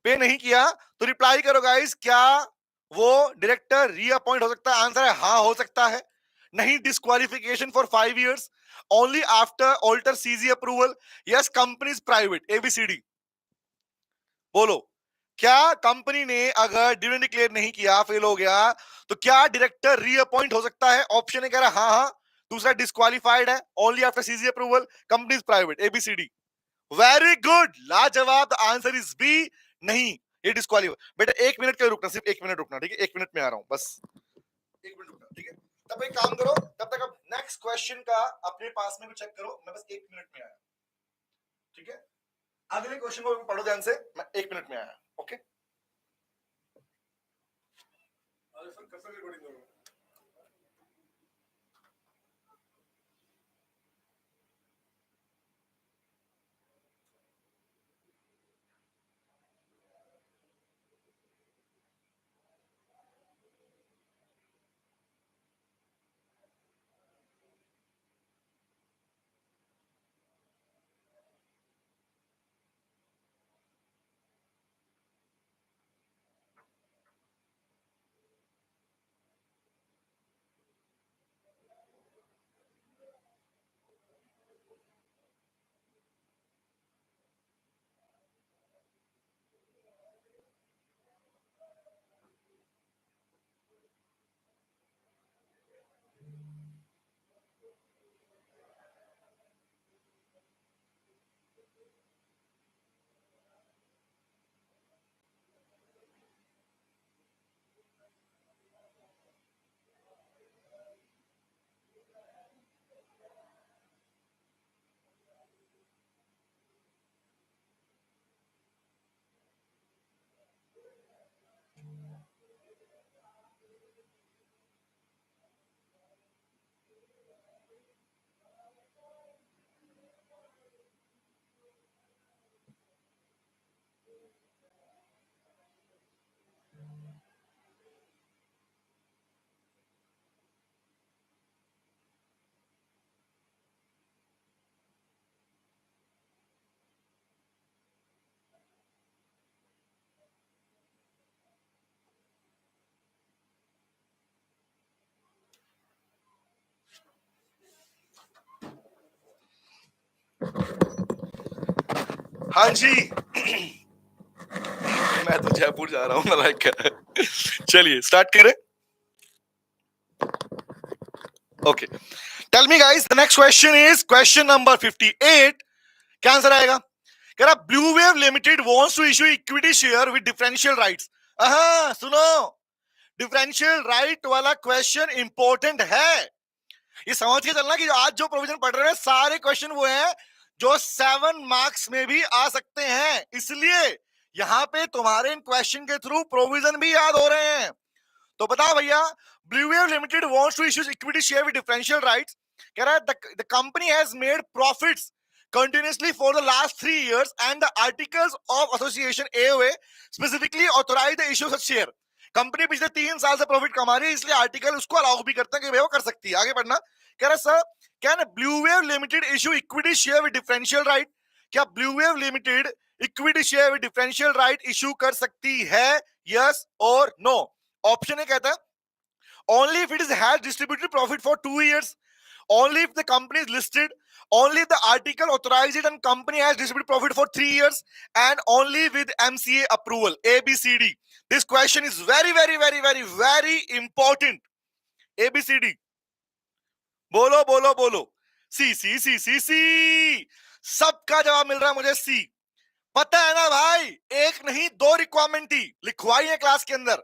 पे नहीं किया, तो रिप्लाई करो गाइस, क्या वो डायरेक्टर रीअपॉइंट हो सकता है? आंसर है हाँ हो सकता है। नहीं, disqualification for 5 years, only after alter CG approval. Yes, company is private, A B C D. बोलो, क्या कंपनी ने अगर डिविडेंड डिक्लेयर नहीं किया, फेल हो गया, तो क्या डायरेक्टर रीअपॉइंट हो सकता है? ऑप्शन ए कह रहा हाँ हाँ, दूसरा डिस्क्वालिफाइड है, only after CG approval, company is private, A B C D. Very good, लाजवाब। आंसर इज बी, नहीं ये डिस्क्वालीफाई। बेटा 1 मिनट के लिए रुकना, सिर्फ 1 मिनट रुकना, ठीक है? 1 मिनट में आ रहा हूं, बस 1 मिनट रुकना, ठीक है? तब एक काम करो, तब तक अब नेक्स्ट क्वेश्चन का अपने पास में भी चेक करो, मैं बस 1 मिनट में आया, ठीक है? अगले क्वेश्चन को पढ़ो ध्यान से, मैं 1 मिनट में आया, ओके? अरे सर कैसे रिकॉर्डिंग करूं? हाँ जी। मैं तो जयपुर जा रहा हूँ, नालायक कह रहा है। चलिए स्टार्ट करें। Okay, tell me guys, the next question is question number 58। क्या आंसर आएगा? कह रहा Blue wave limited wants to issue equity share with differential rights. सुनो, डिफरेंशियल राइट वाला क्वेश्चन इंपॉर्टेंट है। ये समझ के चलना कि आज जो प्रोविजन पढ़ रहे हैं सारे क्वेश्चन वो हैं जो 7 मार्क्स में भी आ सकते हैं, इसलिए यहां पे तुम्हारे इन क्वेश्चन के थ्रू प्रोविजन भी याद हो रहे हैं। तो बता भैया, Blue wave limited wants to issue equity share with differential rights कह रहा है the company has made profits continuously for the last 3 years and the articles of association AOA specifically authorize the issue of such share. Company पिछले 3 साल से profit कमा रही है, इसलिए आर्टिकल उसको अलाउ भी करता है कि भाई वो कर सकती है. आगे बढ़ना. कह रहा है sir can blue wave limited issue equity share with differential right. क्या blue wave limited equity share with differential right issue कर सकती है? यस और नो. ऑप्शन ए कहता है only if it is has distributed profit for 2 years, only if the company is listed, only if the article authorizes it and company has distributed profit for 3 years, and only with MCA approval. A, B, C, D. This question is very, very, very, very, very important. A, B, C, D. बोलो बोलो बोलो. C, C, C, C, C. सबका जवाब मिल रहा है मुझे C. पता है ना भाई, एक नहीं 2 रिक्वायरमेंट थी, लिखवाई है क्लास के अंदर.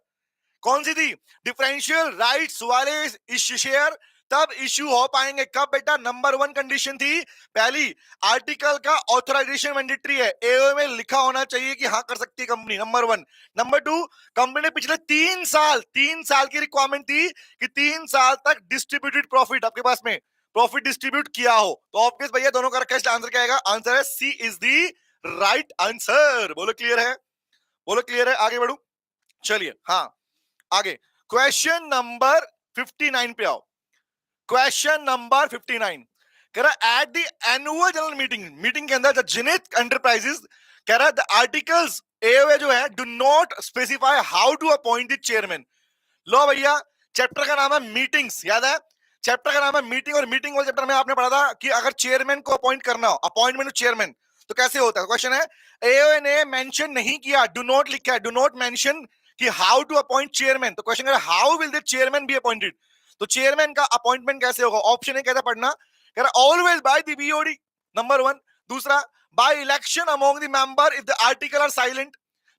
कौन सी थी? डिफरेंशियल राइट्स वाले शेयर तब इश्यू हो पाएंगे कब बेटा? नंबर 1 कंडीशन थी पहली, आर्टिकल का ऑथराइजेशन मैंडेटरी है, एओए में लिखा होना चाहिए कि हाँ कर सकती है कंपनी. नंबर 1. नंबर 2, कंपनी ने पिछले 3 साल की रिक्वायरमेंट थी कि 3 साल तक डिस्ट्रीब्यूटेड प्रॉफिट आपके पास में प्रॉफिट डिस्ट्रीब्यूट किया हो. तो ऑब्वियस भैया दोनों का करेक्ट आंसर क्या आएगा? आंसर है सी इज द राइट आंसर. बोलो क्लियर है? बोलो क्लियर है? आगे बढ़ू. चलिए हाँ आगे. क्वेश्चन नंबर 59 पे आओ. क्वेश्चन नंबर 59 कह रहा at the annual general meeting के अंदर द जिनेट एंटरप्राइजेस कह रहा द आर्टिकल्स एओए जो है do not specify how to appoint the chairman. लो भैया चैप्टर का नाम है मीटिंग्स, याद है? चैप्टर का नाम है मीटिंग, और मीटिंग वाले चैप्टर में आपने पढ़ा था कि अगर चेयरमैन को अपॉइंट करना हो, अपॉइंटमेंट ऑफ चेयरमैन, तो कैसे होता है? क्वेश्चन है एओए ने मेंशन नहीं किया, डू नॉट लिखा है, डू नॉट मेंशन कि हाउ टू अपॉइंट चेयरमैन. तो क्वेश्चन है how will the chairman be appointed. तो चेयरमैन का अपॉइंटमेंट कैसे होगा? ऑप्शन ए कहता पढ़ना, कह रहा always by the BOD. Number 1. दूसरा, by election among the member if the article are silent.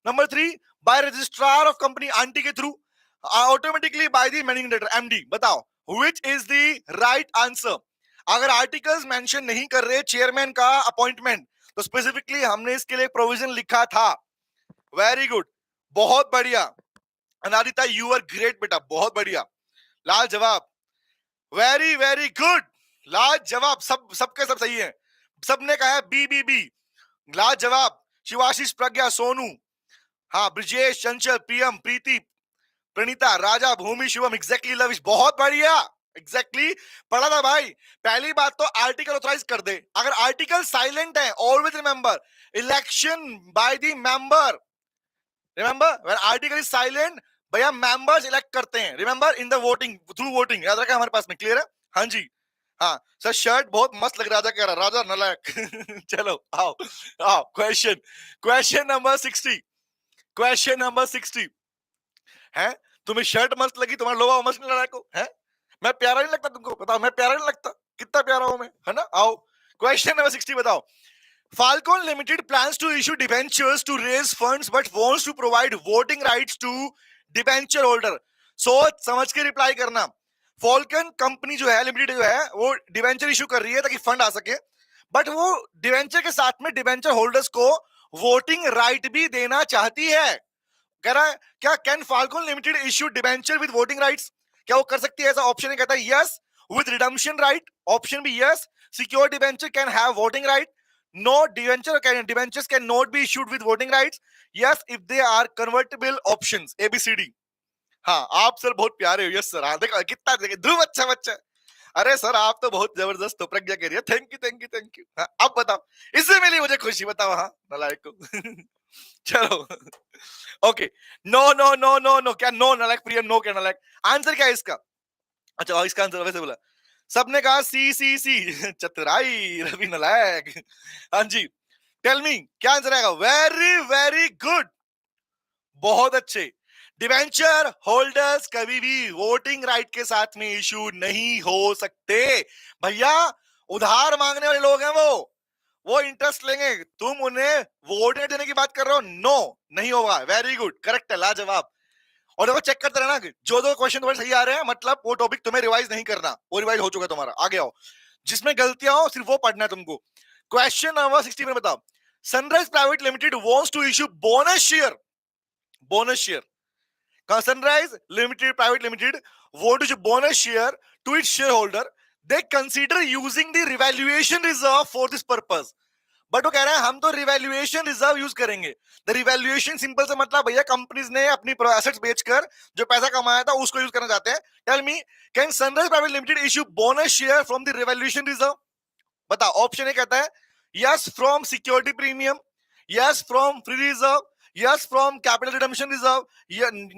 Number 3, by registrar of company आंटी के थ्रू, automatically by the managing director MD. बताओ which is the right answer? अगर articles mention नहीं कर रहे chairman का अपॉइंटमेंट, तो स्पेसिफिकली हमने इसके लिए प्रोविजन लिखा था. वेरी गुड, बहुत बढ़िया अनादिता, यू आर ग्रेट बेटा, बहुत बढ़िया. लाजवाब, वेरी वेरी गुड, लाजवाब. सबके सब सही है, सबने कहा है बी बी बी. लाजवाब. शिवाशीष, प्रज्ञा, सोनू, हाँ, ब्रिजेश, चंचल, प्रियम, प्रीति, प्रणीता, राजा, भूमि, शिवम, एग्जैक्टली लविश, बहुत बढ़िया. एग्जैक्टली पढ़ा था भाई. पहली बात तो आर्टिकल ऑथराइज कर दे. अगर आर्टिकल साइलेंट है, always remember election by the member. Remember when article is silent, भैया मेंबर्स इलेक्ट करते हैं. Remember in the voting, through voting, याद रखा हमारे पास में. क्लियर है? हाँ जी. हाँ सर, शर्ट बहुत मस्त लग रहा था, कह रहा राजा नलायक. चलो आओ आओ. Question number 60. क्वेश्चन नंबर 60 है. तुम्हें शर्ट मस्त लगी, तुम्हारा लोगो मस्त नहीं लगा को है? मैं प्यारा नहीं लगता तुमको? बताओ, मैं प्यारा नहीं लगता? कितना प्यारा हूं मैं, है ना? आओ क्वेश्चन नंबर 60 बताओ. Falcon Limited plans to issue debentures to raise funds but wants to provide voting rights to debenture holder. सोच समझ के रिप्लाई करना. फॉल्कन कंपनी जो है, लिमिटेड जो है, वो डिबेंचर इशू कर रही है ताकि फंड आ सके, बट वो डिबेंचर के साथ में डिबेंचर होल्डर्स को वोटिंग राइट भी देना चाहती है. कह रहा है क्या can falcon limited issue debenture with voting rights? क्या वो कर सकती है? ऐसा ऑप्शन ए कहता है yes with redemption right. Option B yes secure debenture can have voting right. No, debentures cannot be issued with voting rights. Yes, if they are convertible options. A, B, C, D. हाँ, आप sir बहुत प्यारे हो. Yes sir. हाँ देखो कितना देखे ध्रुव, अच्छा बच्चा. अरे सर आप तो बहुत जबरदस्त हो. प्रज्ञा कह रही है thank you thank you thank you. हाँ, अब बताओ, इससे मिली मुझे खुशी. बताओ हाँ नलायक को. चलो okay. No no no no no. क्या नो नलायक? प्रिय नो क्या नलायक? आंसर क्या है इसका? अच्छा इसका आंसर वैसे बोला, सबने कहा सी सी सी. चतुराई, रवि नलायक. हाँ जी, टेल मी क्या आंसर आएगा? वेरी वेरी गुड, बहुत अच्छे. डिबेंचर होल्डर्स कभी भी वोटिंग राइट के साथ में इशू नहीं हो सकते भैया. उधार मांगने वाले लोग हैं वो इंटरेस्ट लेंगे. तुम उन्हें वोट देने की बात कर रहे हो? नो, नहीं होगा. वेरी गुड, करेक्ट है, लाजवाब. और देखो चेक करते रहना, जो दो क्वेश्चन तुम्हारे सही आ रहे हैं मतलब वो टॉपिक तुम्हें रिवाइज नहीं करना, वो रिवाइज हो चुका तुम्हारा. आगे आओ, जिसमें गलतियां हो सिर्फ वो पढ़ना है तुमको. क्वेश्चन नंबर 60 में बताओ. Sunrise private limited wants to issue bonus share. Bonus share. Sunrise limited private limited want to issue bonus share to its share holder. They consider using the revaluation reserve for this purpose. But वो कह रहे हैं हम तो revaluation reserve use करेंगे। The revaluation simple से मतलब भैया कंपनीज ने अपनी एसेट्स बेचकर जो पैसा कमाया था उसको यूज करना चाहते हैं। Tell me, can Sunrise private limited issue bonus share from the revaluation reserve? बताओ, ऑप्शन ए कहता है yes from security premium, yes from free reserve, yes from capital redemption reserve,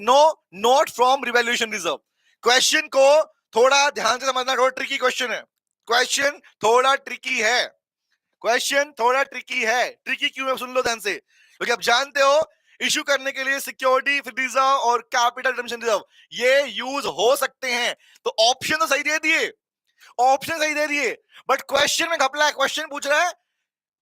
no not from revaluation reserve. Question को थोड़ा ध्यान से समझना, थोड़ा tricky question है। क्वेश्चन थोड़ा ट्रिकी है। क्वेश्चन थोड़ा ट्रिकी है। ट्रिकी क्यों है सुन लो ध्यान से, क्योंकि आप जानते हो इश्यू करने के लिए सिक्योरिटी रिजर्व और कैपिटल रिडम्पशन रिजर्व ये यूज हो सकते हैं। तो ऑप्शन तो सही दे दिए, ऑप्शन सही दे दिए, बट क्वेश्चन में घपला है। क्वेश्चन पूछ रहा है,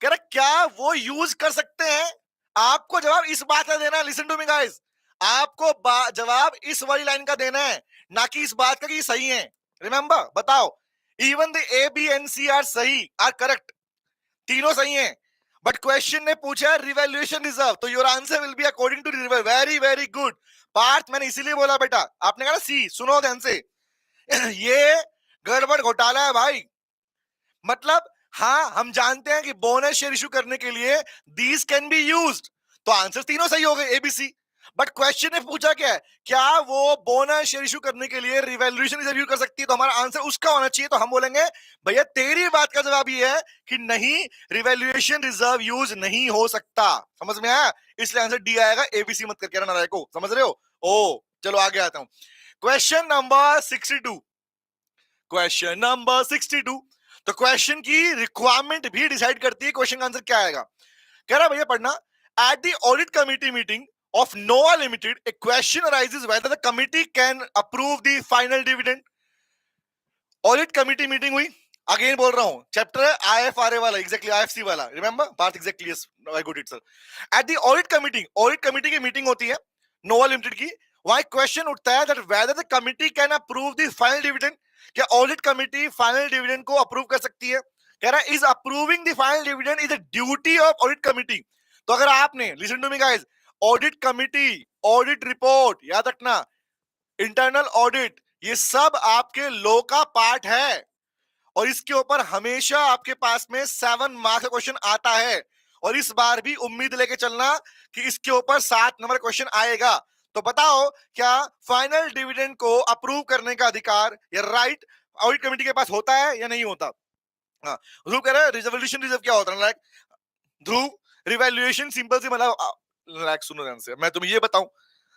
कह रहा क्या वो यूज कर सकते हैं? आपको जवाब इस बात का देना है। लिसन टू मी गाइस, आपको जवाब इस वाली लाइन का देना है, ना कि इस बात का कि सही है। रिमेंबर, बताओ, even the A B and C are सही, आर करेक्ट, तीनों सही हैं, बट क्वेश्चन ने पूछा है रिवैल्यूएशन रिजर्व, तो your answer will be according to reserve. Very very good Parth, मैंने इसीलिए बोला बेटा, आपने कहा ना सी, सुनो ध्यान से। ये गड़बड़ घोटाला है भाई। मतलब हाँ, हम जानते हैं कि बोनस शेयर इशू करने के लिए दीज कैन बी यूज्ड, तो आंसर तीनों सही हो गए एबीसी। बट क्वेश्चन ने पूछा क्या है, क्या वो बोनस शेयर इशू करने के लिए रिवैल्यूएशन रिजर्व यूज कर सकती है, तो हमारा आंसर उसका होना चाहिए। तो हम बोलेंगे भैया तेरी बात का जवाब ये है कि नहीं, रिवैल्यूएशन रिजर्व यूज नहीं हो सकता। समझ में आया? इसलिए आंसर डी आएगा, एबीसी मत करके नारायण को। समझ रहे हो? ओ चलो आगे आता हूं। Question number 62। Question number 62। तो क्वेश्चन की रिक्वायरमेंट भी डिसाइड करती है क्वेश्चन का आंसर क्या आएगा। कह रहा भैया पढ़ना, at the audit committee meeting of Nova limited a question arises whether the committee can approve the final dividend. Audit committee meeting हुई, अगेन बोल रहा हूं, चैप्टर है आईएफआरए वाला, एग्जैक्टली आईएफसी वाला, remember Parth, exactly yes, I good it sir. At the audit committee की meeting होती है नोवा लिमिटेड की। वहां क्वेश्चन उठता है that whether the committee can approve the final dividend, क्या ऑडिट कमिटी फाइनल डिविडेंड को अप्रूव कर सकती है? कह रहा है is approving the final dividend is a duty of audit committee. तो अगर आपने, listen to me guys, audit committee, audit report, याद रखना, इंटरनल ऑडिट, ये सब आपके लॉ का पार्ट है, और इसके ऊपर हमेशा आपके पास में 7 मार्क्स का क्वेश्चन आता है। और इस बार भी उम्मीद लेके चलना कि इसके ऊपर 7 नंबर क्वेश्चन आएगा। तो बताओ, क्या फाइनल डिविडेंड को अप्रूव करने का अधिकार या राइट ऑडिट कमेटी के पास होता है या नहीं होता? हाँ, ध्रुव कह रहा है रिवैल्यूएशन रिजर्व क्या होता है? लाइक ध्रुव, रिवैल्यूएशन सिंपल सी मतलब, लाइक सुनो ध्यान से, मैं तुम्हें ये बताऊं,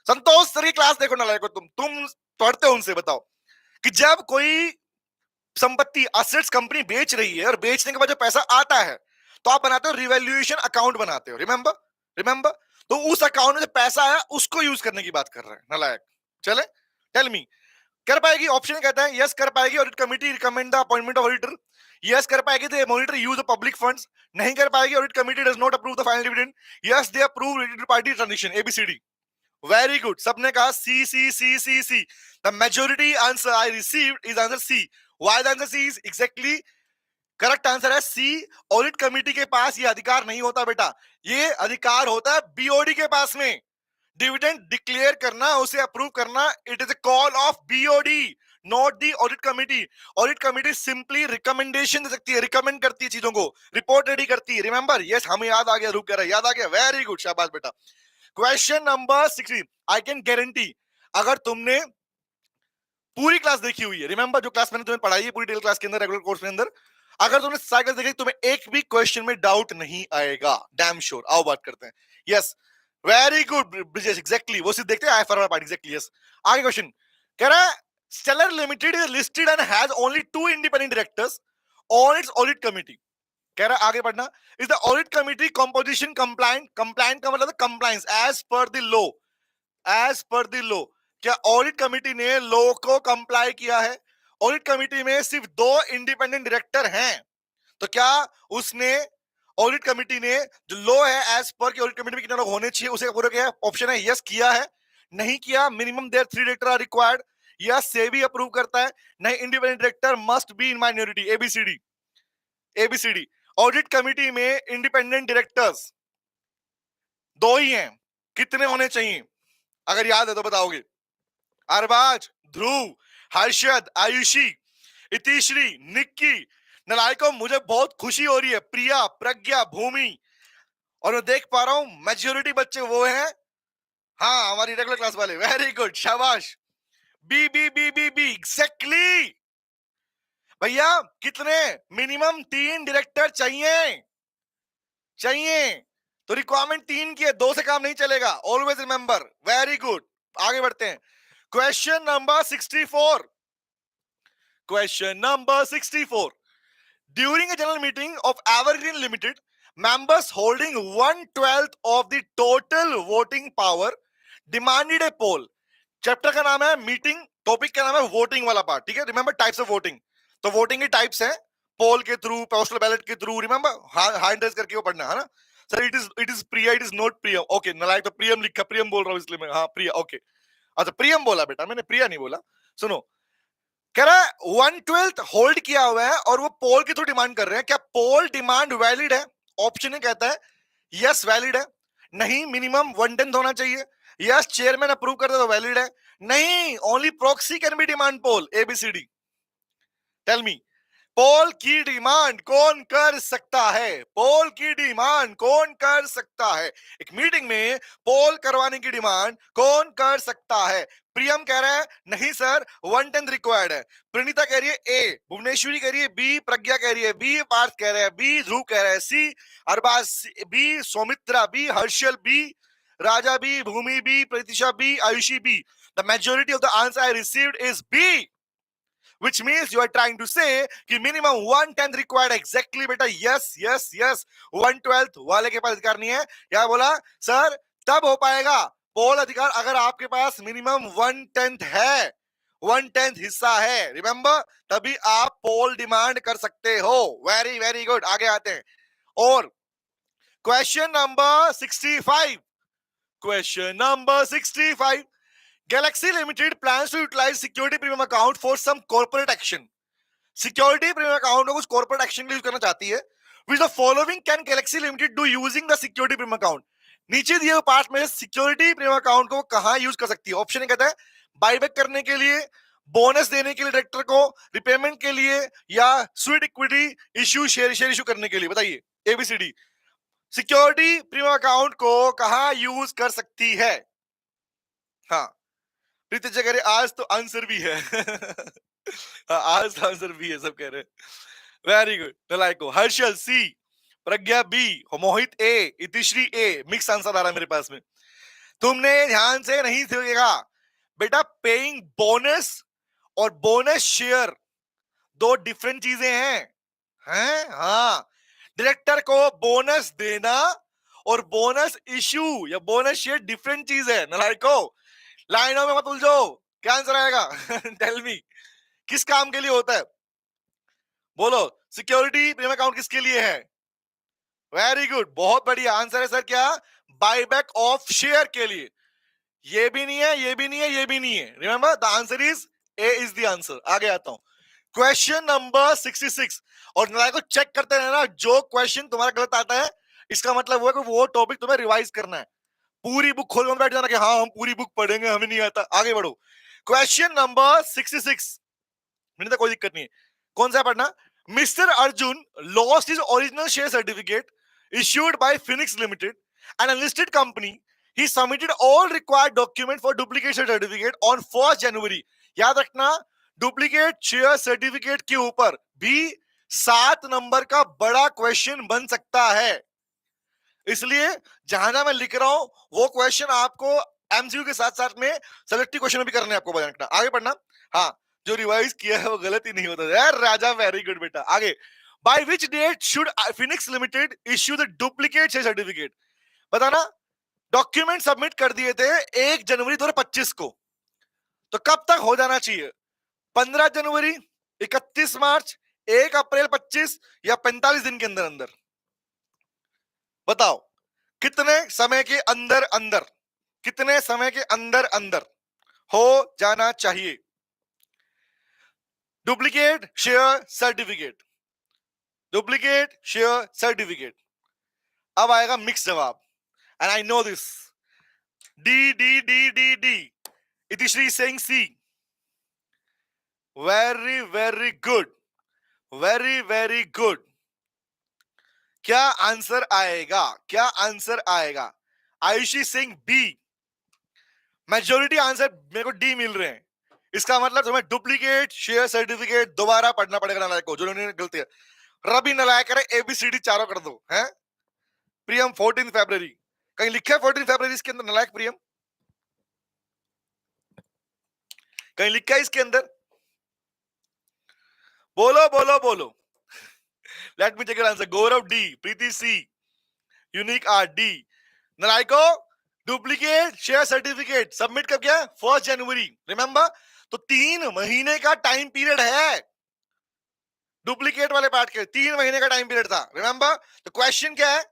संतोष सर की क्लास देखो ना, लाइक तुम पढ़ते हो, उनसे बताओ कि जब कोई संपत्ति असेट्स कंपनी बेच रही है और बेचने के बाद जो पैसा आता है, तो आप बनाते हो रिवैल्यूएशन अकाउंट बनाते हो। रिमेंबर, रिमेंबर, तो उस अकाउंट में जो पैसा आया उसको यूज करने की बात कर रहे हैं नालायक। चले, टेल मी, कर पाएगी? ऑप्शन कहता है यस कर पाएगी, audit committee recommend the appointment of auditor. Yes कर पाएगी, they monitor use of public funds. नहीं कर पाएगी, audit committee does not approve the final dividend. Yes they approve related party transaction, ABCD. Very good, सबने कहा C C C C C. The majority answer I received is answer C. Why the answer C is exactly correct answer है C. Audit committee के पास ये अधिकार नहीं होता बेटा, ये अधिकार होता है बीओडी के पास में। डिविडेंड डिक्लेयर करना, उसे अप्रूव करना, it is a call of BOD, not the audit committee. Audit committee simply recommendation दे सकती है, रिकमेंड करती है चीजों को, रिपोर्ट रेडी करती है। रिमेंबर, यस, हमें याद आ गया, रुक कर याद आ गया, वेरी गुड, शाबाश बेटा। Question number 16। I can guarantee, अगर तुमने पूरी क्लास देखी हुई है, रिमेंबर जो क्लास मैंने तुम्हें पढ़ाई है पूरी डिटेल क्लास के अंदर, रेगुलर कोर्स के अंदर, अगर तुमने साइकिल देखी, तुम्हें एक भी क्वेश्चन में डाउट नहीं आएगा, डैम श्योर। आओ बात करते हैं। Yes, very good Brijesh, exactly, वो सिर्फ देखते हैं आईएफआरए पार्ट, एग्जैक्टली यस। आगे क्वेश्चन कह रहा है stellar limited is listed and has only 2 independent directors on its audit committee. कह रहा है आगे पढ़ना, is the audit committee composition compliant? Compliant का मतलब compliance as per the law, as per the law. क्या ऑडिट कमिटी ने law को कंप्लाई किया है? ऑडिट कमिटी में सिर्फ 2 इंडिपेंडेंट डायरेक्टर हैं, तो क्या उसने, ऑडिट कमिटी ने जो लॉ है एज पर कि ऑडिट कमिटी में कितने लोग होने चाहिए उसे पूरा किया? ऑप्शन है यस किया है, नहीं किया minimum there 3 director are required, yes SEBI approve करता है, नहीं independent director must be in minority, A B C D, A B C D. Audit committee में इंडिपेंडेंट डायरेक्टर्स 2 ही हैं, कितने होने चाहिए? अगर याद है तो बताओगे। अरबाज, ध्रुव, हर्षद, आयुषी, इतिश्री, निक्की, नलायकों मुझे बहुत खुशी हो रही है, प्रिया, प्रज्ञा, भूमि, और मैं देख पा रहा हूं मेजोरिटी बच्चे वो हैं, हाँ हमारी रेगुलर क्लास वाले, वेरी गुड, शाबाश। B B B B B exactly. भैया कितने, मिनिमम 3 डायरेक्टर चाहिए, चाहिए, तो रिक्वायरमेंट 3 की है, 2 से काम नहीं चलेगा, ऑलवेज रिमेंबर, वेरी गुड। आगे बढ़ते हैं, question number 64। Question number 64, during a general meeting of Evergreen Limited, members holding 1/12 of the total voting power demanded a poll. Chapter का नाम है मीटिंग, टॉपिक का नाम है वोटिंग वाला पार्ट, ठीक है। रिमेंबर टाइप्स ऑफ वोटिंग, तो वोटिंग की टाइप्स है, पोल के थ्रू, पोस्टल बैलेट के थ्रू, रिमेंबर हैंड रेज करके वो पढ़ना है ना sir. It is Priya, it is not Priyam, okay नलायक, तो प्रियम लिखा, प्रियम बोल रहा हूँ इसलिए मैं, हाँ प्रिया, ओके। अच्छा प्रियम बोला बेटा मैंने, प्रिया नहीं बोला। सुनो, कह रहा है 1/12 होल्ड किया हुआ है और वो पोल के थ्रू डिमांड कर रहे हैं, क्या पोल डिमांड वैलिड है? ऑप्शन ए कहता है यस वैलिड है, नहीं मिनिमम 1/10 होना चाहिए, यस चेयरमैन अप्रूव कर दे तो वैलिड है, नहीं only proxy can be demand poll, ABCD. Tell me, poll की डिमांड कौन कर सकता है? पोल की डिमांड कौन कर सकता है? एक मीटिंग में पोल करवाने की डिमांड कौन कर सकता है? प्रियम कह रहा है नहीं सर 1/10 रिक्वायर्ड है, प्रणीता कह रही है ए, भुवनेश्वरी कह रही है बी, प्रज्ञा कह रही है बी, पार्थ कह रहा है बी, ध्रुव कह रहा है C, Arbaz B, Saumitra B, Harshal B, Raja B, Bhumi B, Pratiksha B, Ayushi B. The majority of the answer I received is B, which means you are trying to say कि minimum 1/10 required, exactly बेटा, yes yes yes, 1/12 वाले के पास अधिकार नहीं है। क्या बोला सर? तब हो पाएगा पोल अधिकार अगर आपके पास मिनिमम 1/10 है, 1/10 हिस्सा है, रिमेंबर, तभी आप पोल डिमांड कर सकते हो। वेरी वेरी गुड, आगे आते हैं। और question number 65, question number 65, Galaxy Limited plans to utilize security premium account for some corporate action. Security premium account को कुछ कॉर्पोरेट एक्शन के लिए यूज करना चाहती है। Which the following can Galaxy limited do using the security premium account? नीचे दिए हुए पार्ट में सिक्योरिटी प्रीमियम अकाउंट को कहां यूज कर सकती है? ऑप्शन कहता है बाईबैक करने के लिए, बोनस देने के लिए डायरेक्टर को, रिपेमेंट के लिए, या sweet equity issue, share issue करने के लिए। बताइए एबीसीडी, सिक्योरिटी प्रीमियम अकाउंट को कहां यूज कर सकती है? हाँ प्रीति कह रहे आज तो आंसर भी है हाँ, आज तो आंसर भी है, सब कह रहे हैं। वेरी गुड, नलायको, हर्षल सी, प्रज्ञा बी, मोहित ए, इतिश्री ए, मिक्स आंसर आ रहा है मेरे पास में। तुमने ध्यान से नहीं देखा बेटा, पेइंग बोनस और बोनस शेयर दो डिफरेंट चीजें हैं, हाँ। डायरेक्टर को बोनस देना और बोनस इश्यू या बोनस शेयर डिफरेंट चीज है, नलायको, लाइनों में मत उलझो। क्या आंसर आएगा? टेल मी, किस काम के लिए होता है? बोलो, सिक्योरिटी प्रीमियम अकाउंट किसके लिए है? वेरी गुड, बहुत बढ़िया आंसर है सर, क्या? बायबैक ऑफ शेयर के लिए। ये भी नहीं है, ये भी नहीं है, ये भी नहीं है, remember the answer is a is the answer. आगे आता हूं, क्वेश्चन नंबर 66। और को चेक करते रहना, जो क्वेश्चन तुम्हारा गलत आता है इसका मतलब वो है कि वो टॉपिक तुम्हें रिवाइज करना है। पूरी बुक खोल बैठ जाना कि हाँ हम पूरी बुक पढ़ेंगे, हमें नहीं आता। आगे बढ़ो, क्वेश्चन नंबर 66, मैंने तो कोई दिक्कत नहीं है, कौन सा पढ़ना? Mister Arjun lost his original share certificate issued by Phoenix Limited, an unlisted company. He submitted all required documents for duplicate share certificate on 1st January. याद रखना, डुप्लीकेट शेयर सर्टिफिकेट के ऊपर भी 7 नंबर का बड़ा क्वेश्चन बन सकता है, इसलिए जहां जहां मैं लिख रहा हूं वो क्वेश्चन आपको एमसीक्यू के साथ साथ में सेलेक्टिव क्वेश्चन भी करने आपको बता रखना। आगे पढ़ना, हाँ जो रिवाइज किया है वो गलत ही नहीं होता यार। राजा वेरी गुड बेटा। आगे, by which date should Phoenix limited issue the duplicate share certificate? बताना, डॉक्यूमेंट सबमिट कर दिए थे 1 जनवरी 2025 को, तो कब तक हो जाना चाहिए? 15 जनवरी, 31 मार्च, 1 अप्रैल 25 या 45 दिन के अंदर अंदर? बताओ कितने समय के अंदर अंदर, कितने समय के अंदर अंदर हो जाना चाहिए duplicate share certificate? Duplicate share certificate. अब आएगा मिक्स जवाब, and I know this. D D D D D, Itishree saying C, very very good, very very good. क्या आंसर आएगा? क्या आंसर आएगा? Ayushi Singh B. Majority answer मेरे को डी मिल रहे हैं। इसका मतलब तुम्हें डुप्लीकेट शेयर सर्टिफिकेट दोबारा पढ़ना पड़ेगा नालायक को, जो उन्होंने गलती है। रवि नालायक करे, एबीसीडी चारों कर दो हैं। प्रियम 14 फरवरी, कहीं लिखा है 14 फरवरी इसके अंदर? नालायक प्रियम, कहीं लिखा है इसके अंदर? बोलो बोलो बोलो। Let me check your answer. Gaurav D, Preeti C, unique R D. नालायको, डुप्लीकेट शेयर सर्टिफिकेट सबमिट कब किया? 1 जनवरी, रिमेंबर? तो 3 महीने का टाइम पीरियड है डुप्लीकेट वाले पार्ट के। 3 महीने का टाइम पीरियड था, रिमेंबर? तो क्वेश्चन क्या है?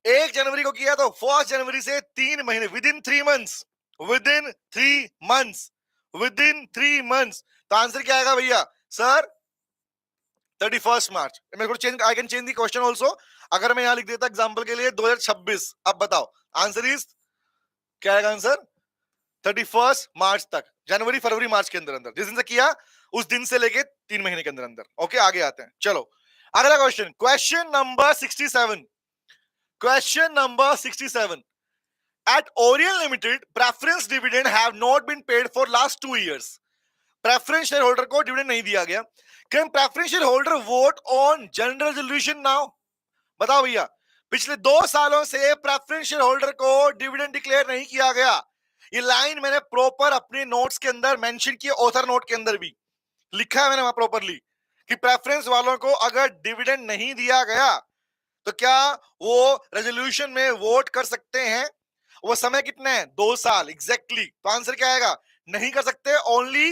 1 जनवरी को किया तो 1 जनवरी से 3 महीने, with in 3 months, with in 3 months, with in 3 months. तो आंसर क्या आएगा भैया? सर 31 मार्च। मेरे को change, I can change the question also. अगर मैं यहां लिख देता एग्जांपल के लिए 2026, अब बताओ आंसर इज क्या आएगा? आंसर 31 मार्च तक, जनवरी फरवरी मार्च के अंदर अंदर, जिस दिन से किया उस दिन से लेके 3 महीने के अंदर अंदर। ओके, आगे आते हैं। चलो अगला question, question number 67। Question number 67। At Orion Limited, preference dividend have not been paid for last 2 years. Preference shareholder को dividend नहीं दिया गया। Can preference shareholder vote on general resolution now? बताओ भैया, पिछले 2 सालों से प्रेफरेंस शेयर होल्डर को डिविडेंड डिक्लेयर नहीं किया गया। ये लाइन मैंने प्रॉपर अपने नोट्स के अंदर मेंशन की, ऑथर नोट के अंदर भी लिखा है मैंने वहां प्रॉपरली कि प्रेफरेंस वालों को अगर डिविडेंड नहीं दिया गया तो क्या वो रेजोल्यूशन में वोट कर सकते हैं? वो समय कितना है? 2 साल एग्जैक्टली। तो आंसर क्या आएगा? नहीं कर सकते, ओनली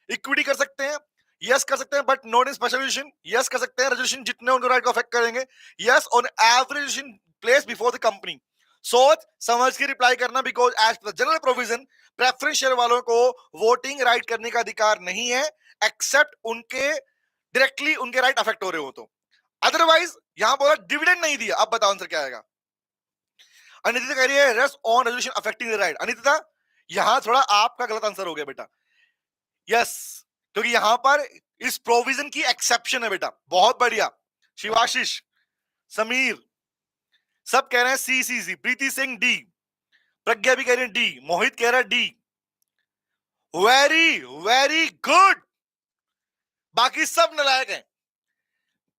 इक्विटी कर सकते हैं। यस कर सकते हैं, but not in special resolution. Yes कर सकते हैं रेजोल्यूशन जितने उनको राइट को अफेक्ट करेंगे। Yes on average resolution place before the company. सोच समझ के रिप्लाई करना, because as per general provision preference share वालों को वोटिंग राइट करने का अधिकार नहीं है, एक्सेप्ट उनके डायरेक्टली उनके राइट अफेक्ट हो रहे हो तो। अदरवाइज यहां बोला डिविडेंड नहीं दिया। अब बताओ आंसर क्या आएगा? अनिता कह रही है rest on resolution affecting the right. Anita, यहां थोड़ा आपका गलत आंसर हो गया बेटा। यस, क्योंकि यहां पर इस प्रोविजन की एक्सेप्शन है बेटा। बहुत बढ़िया। शिवाशीष, समीर, सब कह रहे हैं सी सी सी। प्रीति सिंह डी, प्रज्ञा भी कह रही है डी, मोहित कह रहा है डी। Very very good. बाकी सब नालायक हैं।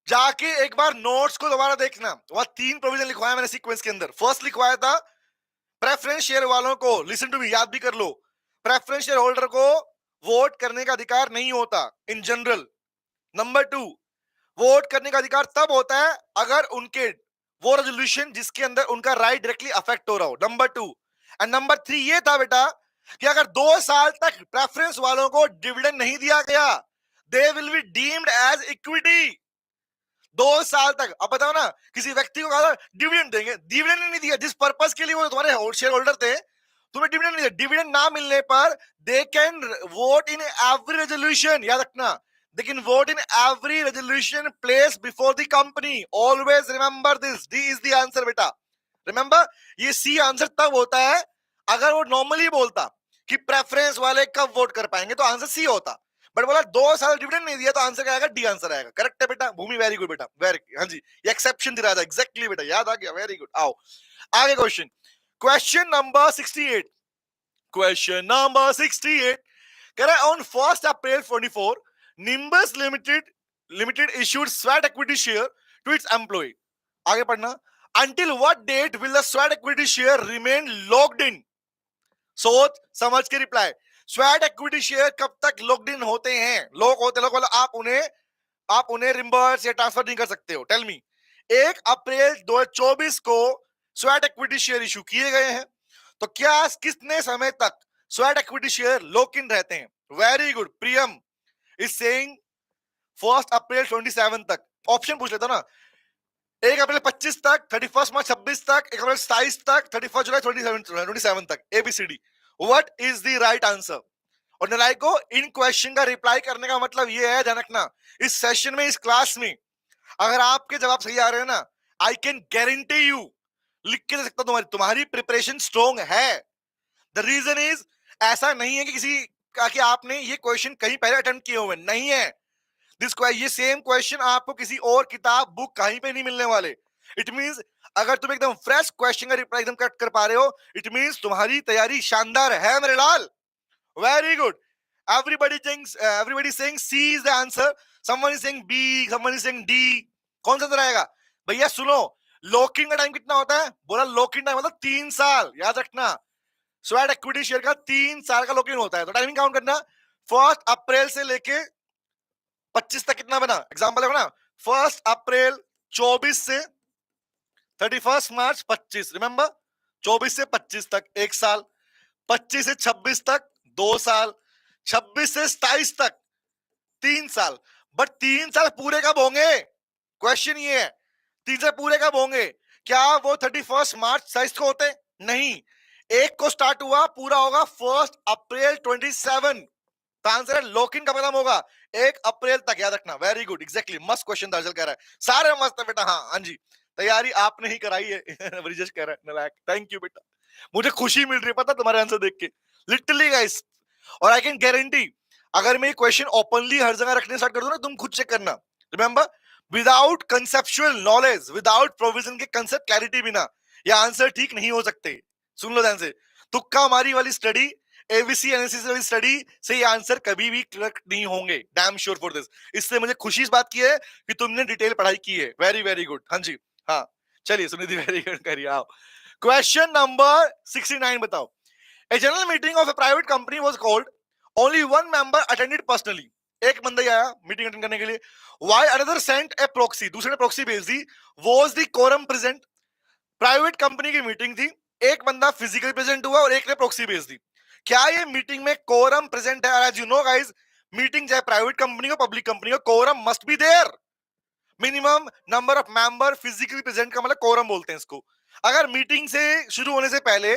जाके एक बार नोट्स को दोबारा देखना, वहां 3 प्रोविजन लिखवाया मैंने सीक्वेंस के अंदर। फर्स्ट लिखवाया था प्रेफरेंस शेयर वालों को, लिसन टू मी, याद भी कर लो, प्रेफरेंस शेयर होल्डर को वोट करने का अधिकार नहीं होता इन जनरल। नंबर 2, वोट करने का अधिकार तब होता है अगर उनके वो रेजोल्यूशन जिसके अंदर उनका राइट डायरेक्टली अफेक्ट हो रहा हो। नंबर 2 एंड नंबर 3 ये था बेटा कि अगर 2 साल तक प्रेफरेंस वालों को डिविडेंड नहीं दिया गया, they will be deemed as equity. 2 साल तक। अब बताओ ना, किसी व्यक्ति को कहा डिविडेंड देंगे, डिविडेंड नहीं दिया, जिस पर्पस के लिए वो तुम्हारे शेयर होल्डर थे, तुम्हें डिविडेंड नहीं दिया। डिविडेंड ना मिलने पर they can vote in every resolution, याद रखना, they can vote in every resolution placed before the company. Always remember this. D is the answer बेटा। Remember, ये C आंसर तब होता है अगर वो नॉर्मली बोलता कि प्रेफरेंस वाले कब वोट कर पाएंगे, तो आंसर C होता। बट बोला 2 साल डिविडेंड नहीं दिया, तो आंसर क्या आएगा? डी आंसर आएगा। करेक्ट है बेटा। भूमि वेरी गुड बेटा, वेरी, हाँ जी, ये एक्सेप्शन दिया था एग्जैक्टली बेटा, याद आ गया, वेरी गुड। आओ आगे question, question number 68। Question number 68 कह रहा है on 1 April 24 Nimbus Limited issued SWAT equity share to its employee. आगे पढ़ना। Until what date will the SWAT equity share remain locked in? सोच समझ के रिप्लाई। SWAT equity share कब तक लॉक्ड इन होते हैं? लॉक होते लोग, आप उन्हें रिम्बर्स या ट्रांसफर नहीं कर सकते हो। टेल मी, 1 अप्रैल 2024 को SWAT equity share इशू किए गए हैं, तो क्या कितने समय तक SWAT equity share lock in रहते हैं? Very good. Priyam is saying 1 अप्रैल 27 तक। ऑप्शन पूछ लेता ना, 1 अप्रैल 25 तक, 31 मार्च 26 तक, 1 अप्रैल 27 तक, 31 जुलाई 27 तक। A B C D, what is the right answer? और नालायको, इन क्वेश्चन का रिप्लाई करने का मतलब ये है, ध्यान रखना, इस सेशन में, इस क्लास में अगर आपके जवाब सही आ रहे हैं ना, आई कैन गारंटी यू, लिख के दे सकता हूं, तुम्हारी प्रिपरेशन स्ट्रॉन्ग है। द रीजन इज, ऐसा नहीं है कि किसी कि आपने ये क्वेश्चन कहीं पहले अटेम्प्ट किए हुए नहीं है। ये सेम क्वेश्चन आपको किसी और किताब बुक कहीं पे नहीं मिलने वाले। इट मींस अगर तुम एकदम फ्रेश क्वेश्चन का रिप्लाई एकदम कट कर पा रहे हो, इट मींस तुम्हारी तैयारी शानदार है मेरे लाल। Very good. Everybody saying C is the answer. Someone is saying B, someone is saying D. कौन सा रहेगा भैया? सुनो, लॉकिंग का टाइम कितना होता है? बोला लॉकिंग टाइम मतलब 3 साल, याद रखना। स्वेट इक्विटी शेयर का 3 साल का लॉकिंग होता है, तो टाइमिंग काउंट करना। 1 अप्रैल से लेके 25 तक कितना बना? एग्जाम्पल है ना, 1 अप्रैल 24 से 31 मार्च 25, रिमेंबर 24 से 25 तक 1 साल, 25 से 26 तक 2 साल, 26 से 27 तक 3 साल। बट 3 साल पूरे कब होंगे? क्वेश्चन ये है, 3 साल पूरे कब होंगे? क्या वो 31 मार्च 27 को होते? नहीं, 1 को स्टार्ट हुआ, पूरा होगा 1 अप्रैल 27। तो आंसर है लॉक इन कब खत्म होगा? 1 अप्रैल तक, याद रखना। वेरी गुड, एग्जैक्टली, मस्त क्वेश्चन दर्जल कर रहा है, सारे मस्त है बेटा। हाँ जी, तैयारी आपने ही कराई है। ब्रिजेश कह रहा है नालायक, थैंक यू बेटा, मुझे खुशी मिल रही है पता तुम्हारे आंसर देख के, लिटरली गाइस। और आई कैन गारंटी, अगर मैं ये क्वेश्चन ओपनली हर जगह रखने स्टार्ट कर दूं ना, तुम खुद चेक करना। Remember, without conceptual knowledge, without provision के कंसेप्ट क्लैरिटी बिना ये आंसर ठीक नहीं हो सकते। सुन लो ध्यान से, तुक्का मारी वाली स्टडी, एबीसी एनालिसिस वाली स्टडी से ये आंसर कभी भी क्लियर नहीं होंगे। Dam sure for this. इससे मुझे खुशी इस बात की है कि तुमने डिटेल पढ़ाई की है। Very very good. हाँ जी, हाँ चलिए सुनिधि, वेरी गुड करिए। आओ क्वेश्चन नंबर 69 बताओ। A general meeting of a private company was called. Only one member attended personally. एक बंदा ही आया मीटिंग अटेंड करने के लिए. Why another sent a proxy? दूसरे ने proxy भेज दी. Was the quorum present? Private company की मीटिंग थी, एक बंदा फिजिकली प्रेजेंट हुआ और एक ने प्रॉक्सी भेज दी। क्या ये मीटिंग में कोरम प्रेजेंट है? As you know guys, meeting चाहे प्राइवेट कंपनी हो पब्लिक कंपनी हो, quorum must be there. Minimum number of member physically present का मतलब कोरम बोलते हैं इसको। अगर मीटिंग से शुरू होने से पहले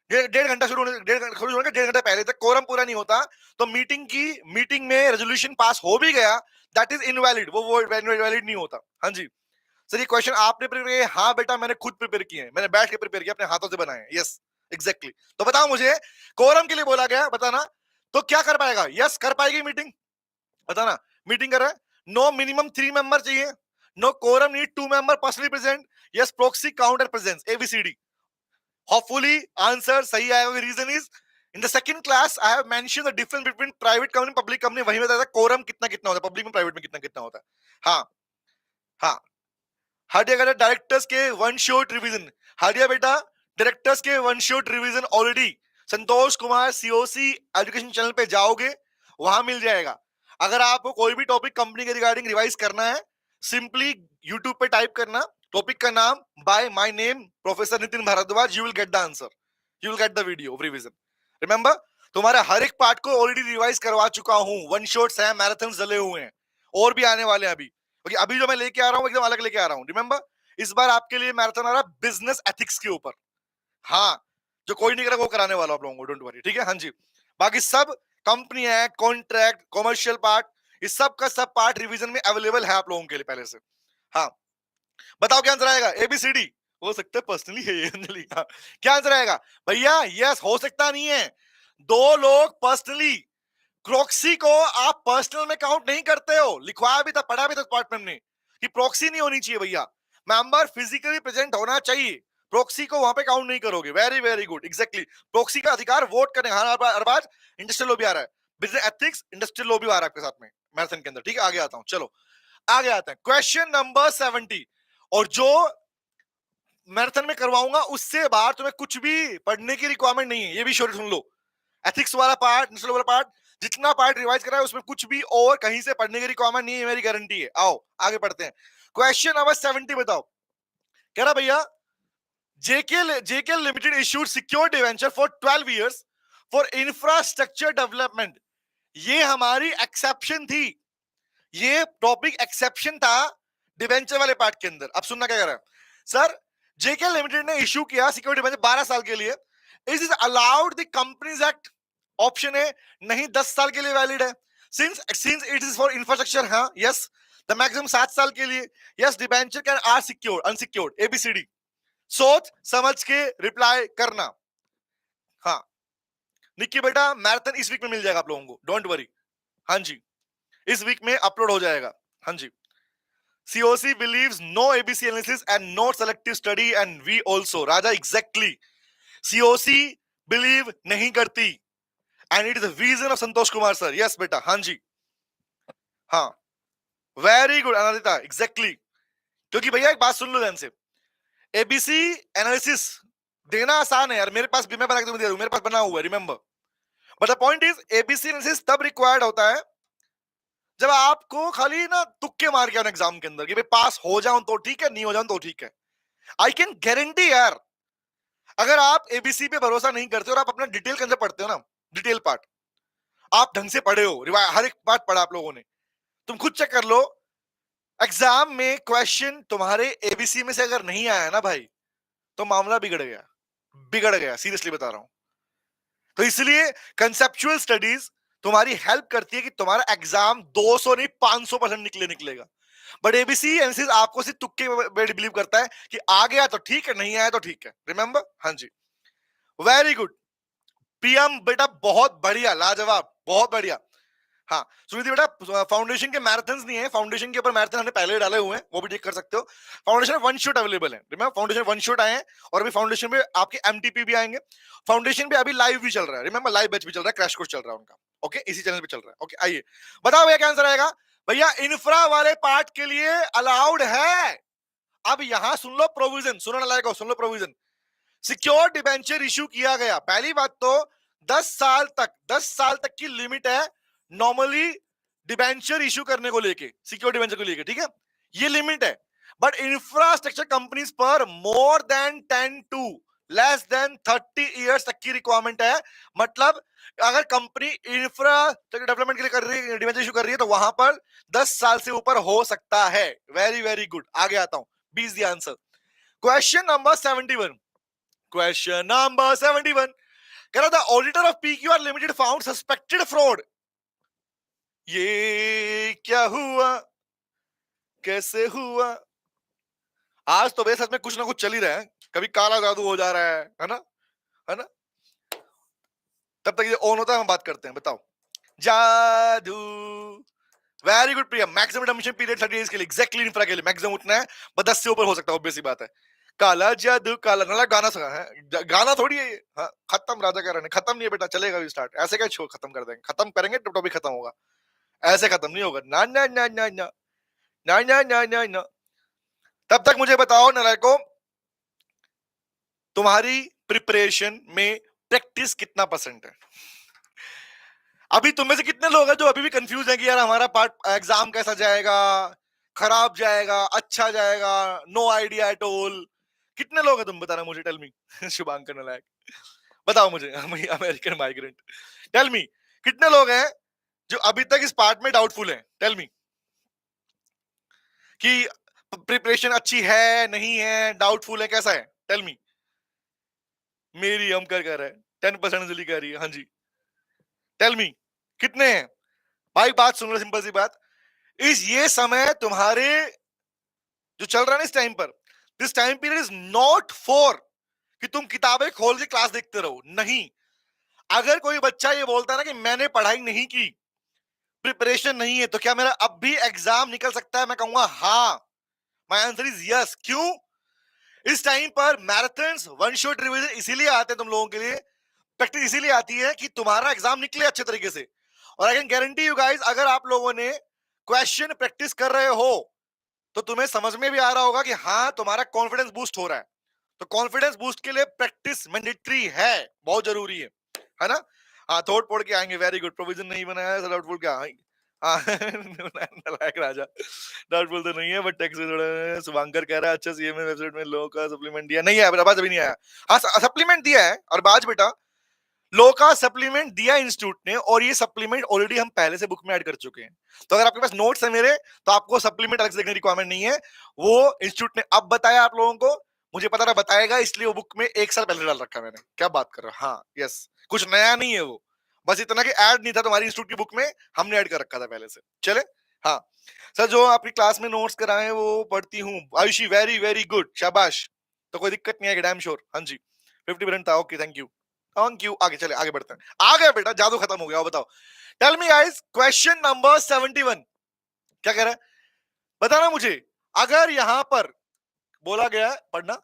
डेढ़ घंटा शुरू होने के 1.5 घंटा पहले तक कोरम पूरा नहीं होता, तो मीटिंग में रेजोल्यूशन पास हो भी गया, दैट इज इनवैलिड, वो इनवैलिड नहीं होता। हाँ जी सर, ये क्वेश्चन आपने प्रिपेयर किए? हाँ बेटा, मैंने खुद प्रिपेयर किए हैं, मैंने बैठ के प्रिपेयर किया, अपने हाथों से बनाए हैं। Yes exactly. तो बताओ मुझे, कोरम के लिए बोला गया, बताना। तो क्या कर पाएगा? यस कर पाएगी मीटिंग, बताना। मीटिंग कर रहा है, नो मिनिमम 3 मेंबर चाहिए, no quorum need 2 member personally present, yes proxy counter presence, A B C D. Hopefully answer सही आएगा। Reason is, in the second class I have mention the difference between private company public company, वही बताया था quorum कितना कितना होता है, पब्लिक में प्राइवेट में कितना कितना होता है। हाँ हाँ, हार्डिया कहता डायरेक्टर्स के वन शॉट रिवीजन। हार्डिया बेटा, डायरेक्टर्स के one shot revision already Santosh Kumar COC education channel पे जाओगे, वहां मिल जाएगा। अगर आपको कोई भी टॉपिक कंपनी के रिगार्डिंग रिवाइज करना है, सिंपली यूट्यूब पे टाइप करना टॉपिक का नाम, by my name professor Nitin Bhardwaj, you will get the answer, you will get the video of revision. Remember, तुम्हारा हर एक पार्ट को ऑलरेडी रिवाइज करवा चुका हूं, वन शॉट्स है, मैराथन चले हुए हैं, और भी आने वाले हैं अभी। अभी जो मैं लेके आ रहा हूँ एकदम अलग लेके आ रहा हूँ। रिमेंबर, इस बार आपके लिए मैराथन आ रहा है बिजनेस एथिक्स के ऊपर। हाँ, जो कोई नहीं करा वो कराने वाला आप लोगों को, डोंट वरी, ठीक है। हाँ जी, बाकी सब कंपनी है, कॉन्ट्रैक्ट, कॉमर्शियल पार्ट, इस सब का सब पार्ट रिवीजन में अवेलेबल है आप लोगों के लिए पहले से। हाँ बताओ क्या आंसर आएगा? एबीसीडी हो सकता है पर्सनली है ये अंजलि। हाँ, क्या आंसर आएगा भैया? यस, हो सकता नहीं है, 2 लोग पर्सनली, प्रॉक्सी को आप पर्सनल में काउंट नहीं करते हो, लिखवाया भी था, पढ़ा भी था पार्ट में हमने कि प्रॉक्सी नहीं होनी चाहिए भैया, मेंबर फिजिकली प्रेजेंट होना चाहिए, प्रॉक्सी को वहां पे काउंट नहीं करोगे। Very very good, exactly. Proxy का अधिकार वोट करने। हाँ अरबाज, इंडस्ट्रियल लॉ भी आ रहा है, बिजनेस एथिक्स इंडस्ट्रियल लॉ भी आ रहा है आपके साथ में मैराथन के अंदर, ठीक है। आगे आता हूं, चलो आगे आते हैं, क्वेश्चन नंबर 70। और जो मैराथन में करवाऊंगा उससे बाहर तुम्हें कुछ भी पढ़ने की रिक्वायरमेंट नहीं है, ये भी श्योर सुन लो। एथिक्स वाला पार्ट, इंडस्ट्रियल वाला पार्ट, जितना पार्ट रिवाइज करा है उसमें कुछ भी और कहीं से पढ़ने की रिक्वायरमेंट नहीं है, मेरी गारंटी है। आओ आगे पढ़ते हैं, क्वेश्चन नंबर 70 बताओ। कह रहा भैया, JK limited issued secured debenture for 12 years for infrastructure development. ये हमारी एक्सेप्शन थी, ये टॉपिक एक्सेप्शन था डिवेंचर वाले पार्ट के अंदर। अब सुनना क्या कर रहा है सर, जेके लिमिटेड ने इश्यू किया सिक्योरिटी डिवेंचर 12 साल के लिए, is is allowed the companies act. Option है नहीं, 10 साल के लिए वैलिड है, since it is for infrastructure, हाँ यस, द मैक्सिमम 7 साल के लिए, yes, debenture can are secured unsecured, A B C D. सोच समझ के रिप्लाई करना। हाँ निक्की बेटा मैराथन इस वीक में मिल जाएगा आप लोगों को, डोंट वरी। हाँ जी, इस वीक में अपलोड हो जाएगा। हाँ जी। COC believes no ABC analysis and no selective study and we also. Raja exactly. COC believe नहीं करती and it is the vision of Santosh Kumar sir. Yes बेटा, हाँ जी, हाँ, वेरी गुड अनादिता, एग्जैक्टली। क्योंकि भैया एक बात सुन लो ध्यान से, एबीसी एनालिसिस देना आसान है यार, मेरे पास भी, मैं बना के तुम्हें दे दूं, मेरे पास बना हुआ है, remember. But the point is ABC analysis तब रिक्वायर्ड होता है जब आपको खाली ना तुक्के मार के एग्जाम के अंदर कि भाई पास हो जाऊं तो ठीक है, नहीं हो जाऊं तो ठीक है। आई कैन गारंटी यार, अगर आप एबीसी पे भरोसा नहीं करते और आप अपना डिटेल के अंदर पढ़ते हो ना, डिटेल पार्ट आप ढंग से पढ़े हो, हर एक पार्ट पढ़ा आप लोगों ने, तुम खुद चेक कर लो, एग्जाम में क्वेश्चन तुम्हारे एबीसी में से अगर नहीं आया ना भाई, तो मामला बिगड़ गया, बिगड़ गया, सीरियसली बता रहा हूं। तो इसलिए कंसेप्चुअल स्टडीज तुम्हारी हेल्प करती है कि तुम्हारा एग्जाम 200 नहीं 500% निकलेगा। बट एबीसी एनालिसिस आपको सिर्फ तुक्के पे बिलीव करता है कि आ गया तो ठीक है, नहीं आया तो ठीक है, रिमेंबर। हाँ जी, वेरी गुड पीएम बेटा, बहुत बढ़िया, लाजवाब, बहुत बढ़िया। हाँ सुनीति बेटा, फाउंडेशन के मैराथन नहीं है, फाउंडेशन के ऊपर मैराथन हमने पहले डाले हुए हैं, वो भी चेक कर सकते हो। फाउंडेशन वन शॉट अवेलेबल है, रिमेंबर फाउंडेशन वन शॉट आए हैं, और अभी फाउंडेशन पे आपके एमटीपी भी आएंगे। फाउंडेशन पे अभी लाइव भी चल रहा है, रिमेंबर लाइव बैच भी चल रहा है, क्रैश कोर्स चल रहा है उनका, ओके, इसी चैनल पे चल रहा है। ओके आइए बताओ भैया क्या आंसर आएगा। भैया इंफ्रा वाले पार्ट के लिए अलाउड है। अब यहां सुन लो प्रोविजन, सुनने लायक हो, सुन लो प्रोविजन। सिक्योर्ड डिबेंचर इशू किया गया, पहली बात तो 10 साल तक की लिमिट है नॉर्मली डिबेंचर इशू करने को लेके, सिक्योर डिबेंचर को लेके, ठीक है, ये लिमिट है। बट इंफ्रास्ट्रक्चर कंपनीज पर more than 10 to less than 30 years तक की रिक्वायरमेंट है। मतलब अगर कंपनी इंफ्रास्ट्रक्चर डेवलपमेंट के लिए कर रही है, डिबेंचर इशू कर रही है, तो वहां पर 10 साल से ऊपर हो सकता है। वेरी वेरी गुड, आगे आता हूं, 20 the answer. Question number 71, question number 71 कह रहा था auditor of PQR limited found suspected fraud. ये क्या हुआ, कैसे हुआ। आज तो बेसत में कुछ ना कुछ चल ही रहा है, कभी काला जादू हो जा रहा है ना, है ना। तब तक ये ऑन होता है, हम बात करते हैं, बताओ। जादू, वेरी गुड प्रिया, मैक्सिमम एडमिशन पीरियड 30 डेज के लिए, एग्जैक्टली इंफ्रा के लिए मैक्सिमम उतना है, बस 10 से ऊपर हो सकता है, ऑब्वियस सी बात है। काला जादू काला नाला गाना सुना है, गाना थोड़ी है ये। हाँ, खत्म राजा कह रहे हैं, खत्म नहीं है बेटा, चलेगा भी स्टार्ट, ऐसे क्या शो खत्म कर देंगे, खत्म करेंगे तो टॉपिक खत्म होगा, ऐसे खत्म नहीं होगा, ना ना ना ना ना ना ना ना ना ना। तब तक मुझे बताओ नालायको, तुम्हारी प्रिपरेशन में प्रैक्टिस कितना परसेंट है। अभी तुम में से कितने लोग हैं जो अभी भी कंफ्यूज हैं कि यार हमारा पार्ट एग्जाम कैसा जाएगा, खराब जाएगा, अच्छा जाएगा, नो आइडिया एट ऑल। कितने लोग हैं तुम बताना मुझे, टेल मी। शुभांकर नालायक, बताओ मुझे, अमेरिकन माइग्रेंट, टेल मी कितने लोग हैं जो अभी तक इस पार्ट में डाउटफुल हैं, टेल मी कि प्रिपरेशन अच्छी है नहीं है, डाउटफुल है, कैसा है, टेल मी। मेरी हम कर रहा है 10% जल्दी कर रही है, हाँ जी, टेल मी कितने हैं भाई। बात सुन लो, सिंपल सी बात, इस ये समय तुम्हारे जो चल रहा है ना इस टाइम पर, this time period is not for कि तुम किताबें खोल के क्लास देखते रहो, नहीं। अगर कोई बच्चा ये बोलता है ना कि मैंने पढ़ाई नहीं की, प्रिपरेशन नहीं है, तो क्या मेरा अब भी एग्जाम निकल सकता है, मैं कहूंगा हाँ, माय आंसर इज यस। क्यों, इस टाइम पर मैराथन्स वन शॉट रिवीजन इसीलिए आते हैं तुम लोगों के लिए, प्रैक्टिस इसीलिए आती है कि तुम्हारा एग्जाम निकले अच्छे तरीके से। और I can guarantee you guys, अगर आप लोगों ने क्वेश्चन प्रैक्टिस कर रहे हो तो तुम्हें समझ में भी आ रहा होगा कि हाँ तुम्हारा कॉन्फिडेंस बूस्ट हो रहा है। तो कॉन्फिडेंस बूस्ट के लिए प्रैक्टिस मैंडेटरी है, बहुत जरूरी है ना। हाँ थोड़ फोड़ के आएंगे, वेरी गुड, प्रोविजन नहीं बनाया है, डाउटफुल क्या, हाँ नालायक राजा, डाउटफुल तो नहीं है बट टैक्स थोड़ा। शुभांकर कह रहा है अच्छा सीएमए वेबसाइट में लो का सप्लीमेंट दिया नहीं है, बाज अभी नहीं आया। हाँ सप्लीमेंट दिया है, और बाज बेटा लो का सप्लीमेंट दिया इंस्टीट्यूट ने, और ये सप्लीमेंट ऑलरेडी हम पहले से बुक में ऐड कर चुके हैं। तो अगर आपके पास नोट्स है मेरे, तो आपको सप्लीमेंट अलग से देखने की रिक्वायरमेंट नहीं है, वो इंस्टीट्यूट ने अब बताया आप लोगों को, मुझे पता था बताएगा, इसलिए वो बुक में 1 साल पहले डाल रखा मैंने। क्या बात कर रहा हूं, हाँ यस, कुछ नया नहीं है वो, बस इतना कि ऐड नहीं था तुम्हारी इंस्टीट्यूट की बुक में, हमने ऐड कर रखा था पहले से। चले, हाँ सर, जो आपकी क्लास में नोट्स कराए वो पढ़ती हूँ आयुषी, वेरी वेरी गुड, शाबाश। तो कोई दिक्कत नहीं है, डैम श्योर, हाँ जी 50% था, okay thank you. Thank you. आगे चले, आगे बढ़ते हैं। आ गया बेटा, जादू खत्म हो गया। बताओ, tell me guys, question number 71 क्या कह रहा है, बताना मुझे। अगर यहां पर बोला गया है, पढ़ना,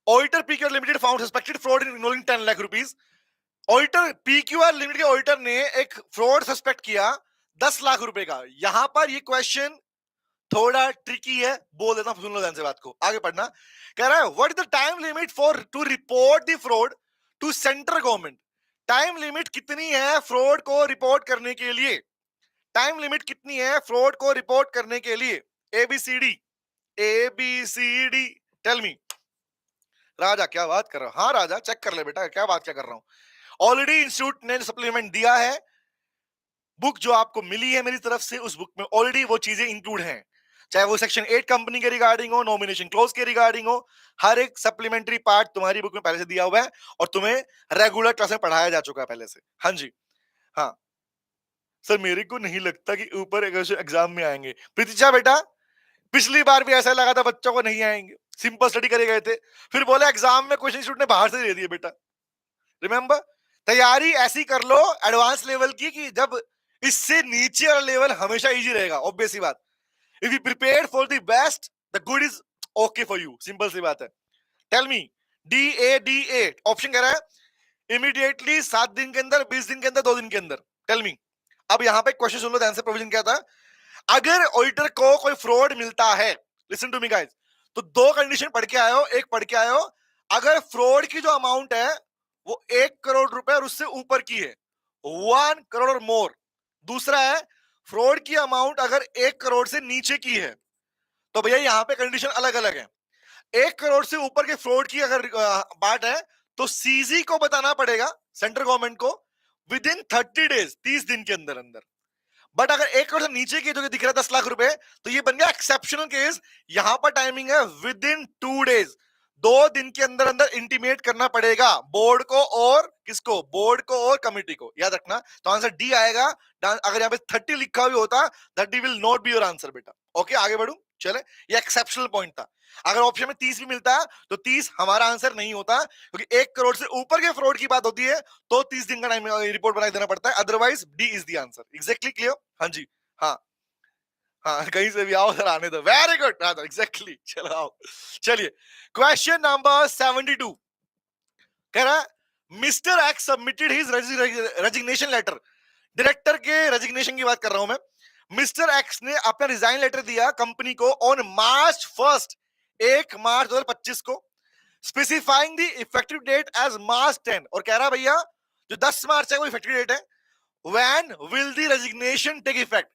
auditor PQR limited found suspected fraud in involving 10 lakh rupees. Auditor PQR limited के ऑडिटर ने एक फ्रॉड सस्पेक्ट किया 10 लाख रुपए का। यहां पर ये क्वेश्चन थोड़ा ट्रिकी है, बोल देता हूं, सुन लो ध्यान से बात को। आगे पढ़ना, कह रहा है what is the time limit for to report the fraud to central government. Time limit कितनी है फ्रॉड को रिपोर्ट करने के लिए? टाइम लिमिट कितनी है फ्रॉड को रिपोर्ट करने के लिए? ABCD, ABCD, tell me. Raja क्या बात कर रहा हूं? हाँ राजा, चेक कर ले बेटा, क्या बात क्या कर रहा हूं। ऑलरेडी इंस्टीट्यूट ने सप्लीमेंट दिया है, बुक जो आपको मिली है मेरी तरफ से, उस बुक में ऑलरेडी वो चीजें इंक्लूड हैं, चाहे वो सेक्शन 8 कंपनी के रिगार्डिंग हो, नॉमिनेशन क्लोज के रिगार्डिंग हो, हर एक सप्लीमेंट्री पार्ट तुम्हारी बुक में पहले से दिया हुआ है और तुम्हें रेगुलर क्लास में पढ़ाया जा चुका है पहले से। हाँ जी, हाँ सर, मेरे को नहीं लगता कि ऊपर एग्जाम में आएंगे। प्रतीक्षा बेटा, पिछली बार भी ऐसा लगा था बच्चों को नहीं आएंगे, सिंपल स्टडी करे गए थे, फिर बोले एग्जाम में क्वेश्चन इंस्टीट्यूट ने बाहर से दे दिए बेटा। रिमेंबर, तैयारी ऐसी कर लो एडवांस लेवल की कि जब इससे नीचे वाला लेवल हमेशा इजी रहेगा। ऑब्वियस सी बात, if you prepare for the best, the good is okay for you, simple सी बात है। टेल मी, DADA ऑप्शन कह रहा है इमीडिएटली 7 दिन के अंदर, 20 दिन के अंदर, 2 दिन के अंदर। Tell me. अब यहां पे क्वेश्चन सुन लो ध्यान से, प्रोविजन क्या था। अगर ऑडिटर को कोई फ्रॉड मिलता है, लिसन टू मी गाइस, तो दो कंडीशन पढ़ के आयो, एक पढ़ के आयो, अगर फ्रॉड की जो अमाउंट है वो 1 करोड़ रुपए और उससे ऊपर की है, 1 करोड़ और मोर। दूसरा है फ्रॉड की अमाउंट अगर 1 करोड़ से नीचे की है, तो भैया यहाँ पे कंडीशन अलग अलग है। 1 करोड़ से ऊपर के फ्रॉड की अगर बात है तो सीजी को बताना पड़ेगा, सेंट्रल गवर्नमेंट को, विद इन 30 डेज, 30 दिन के अंदर अंदर। बट अगर 1 करोड़ से नीचे की जो कि दिख रहा है 10 लाख रुपए, तो ये बन गया एक्सेप्शनल केस। यहां पर टाइमिंग है विद इन 2 डेज, 2 दिन के अंदर अंदर इंटीमेट करना पड़ेगा बोर्ड को और किसको, बोर्ड को और कमिटी को। याद रखना, तो आंसर डी आएगा। अगर यहाँ पे 30 लिखा भी होता, that D will not be your answer बेटा। ओके, आगे बढ़ू, चले, ये एक्सेप्शनल पॉइंट था। अगर ऑप्शन में 30 भी मिलता तो 30 हमारा आंसर नहीं होता, क्योंकि 1 करोड़ से ऊपर के फ्रॉड की बात होती है तो 30 दिन का टाइम रिपोर्ट बना देना पड़ता है, otherwise D is the answer. Exactly clear? हाँ जी, हाँ हाँ, कहीं से भी आओ सर, आने दो। वेरी गुड, हाँ एग्जैक्टली, चलो आओ। चलिए, क्वेश्चन नंबर 72 कह रहा है mister X submitted his resignation letter. Director के रेजिग्नेशन की बात कर रहा हूं मैं। मिस्टर एक्स ने अपना रिजाइन लेटर दिया कंपनी को ऑन March 1, 1 मार्च 2025 को, specifying the effective date as March 10, और कह रहा भैया जो 10 मार्च है वो इफेक्टिव डेट है। When will the resignation take effect?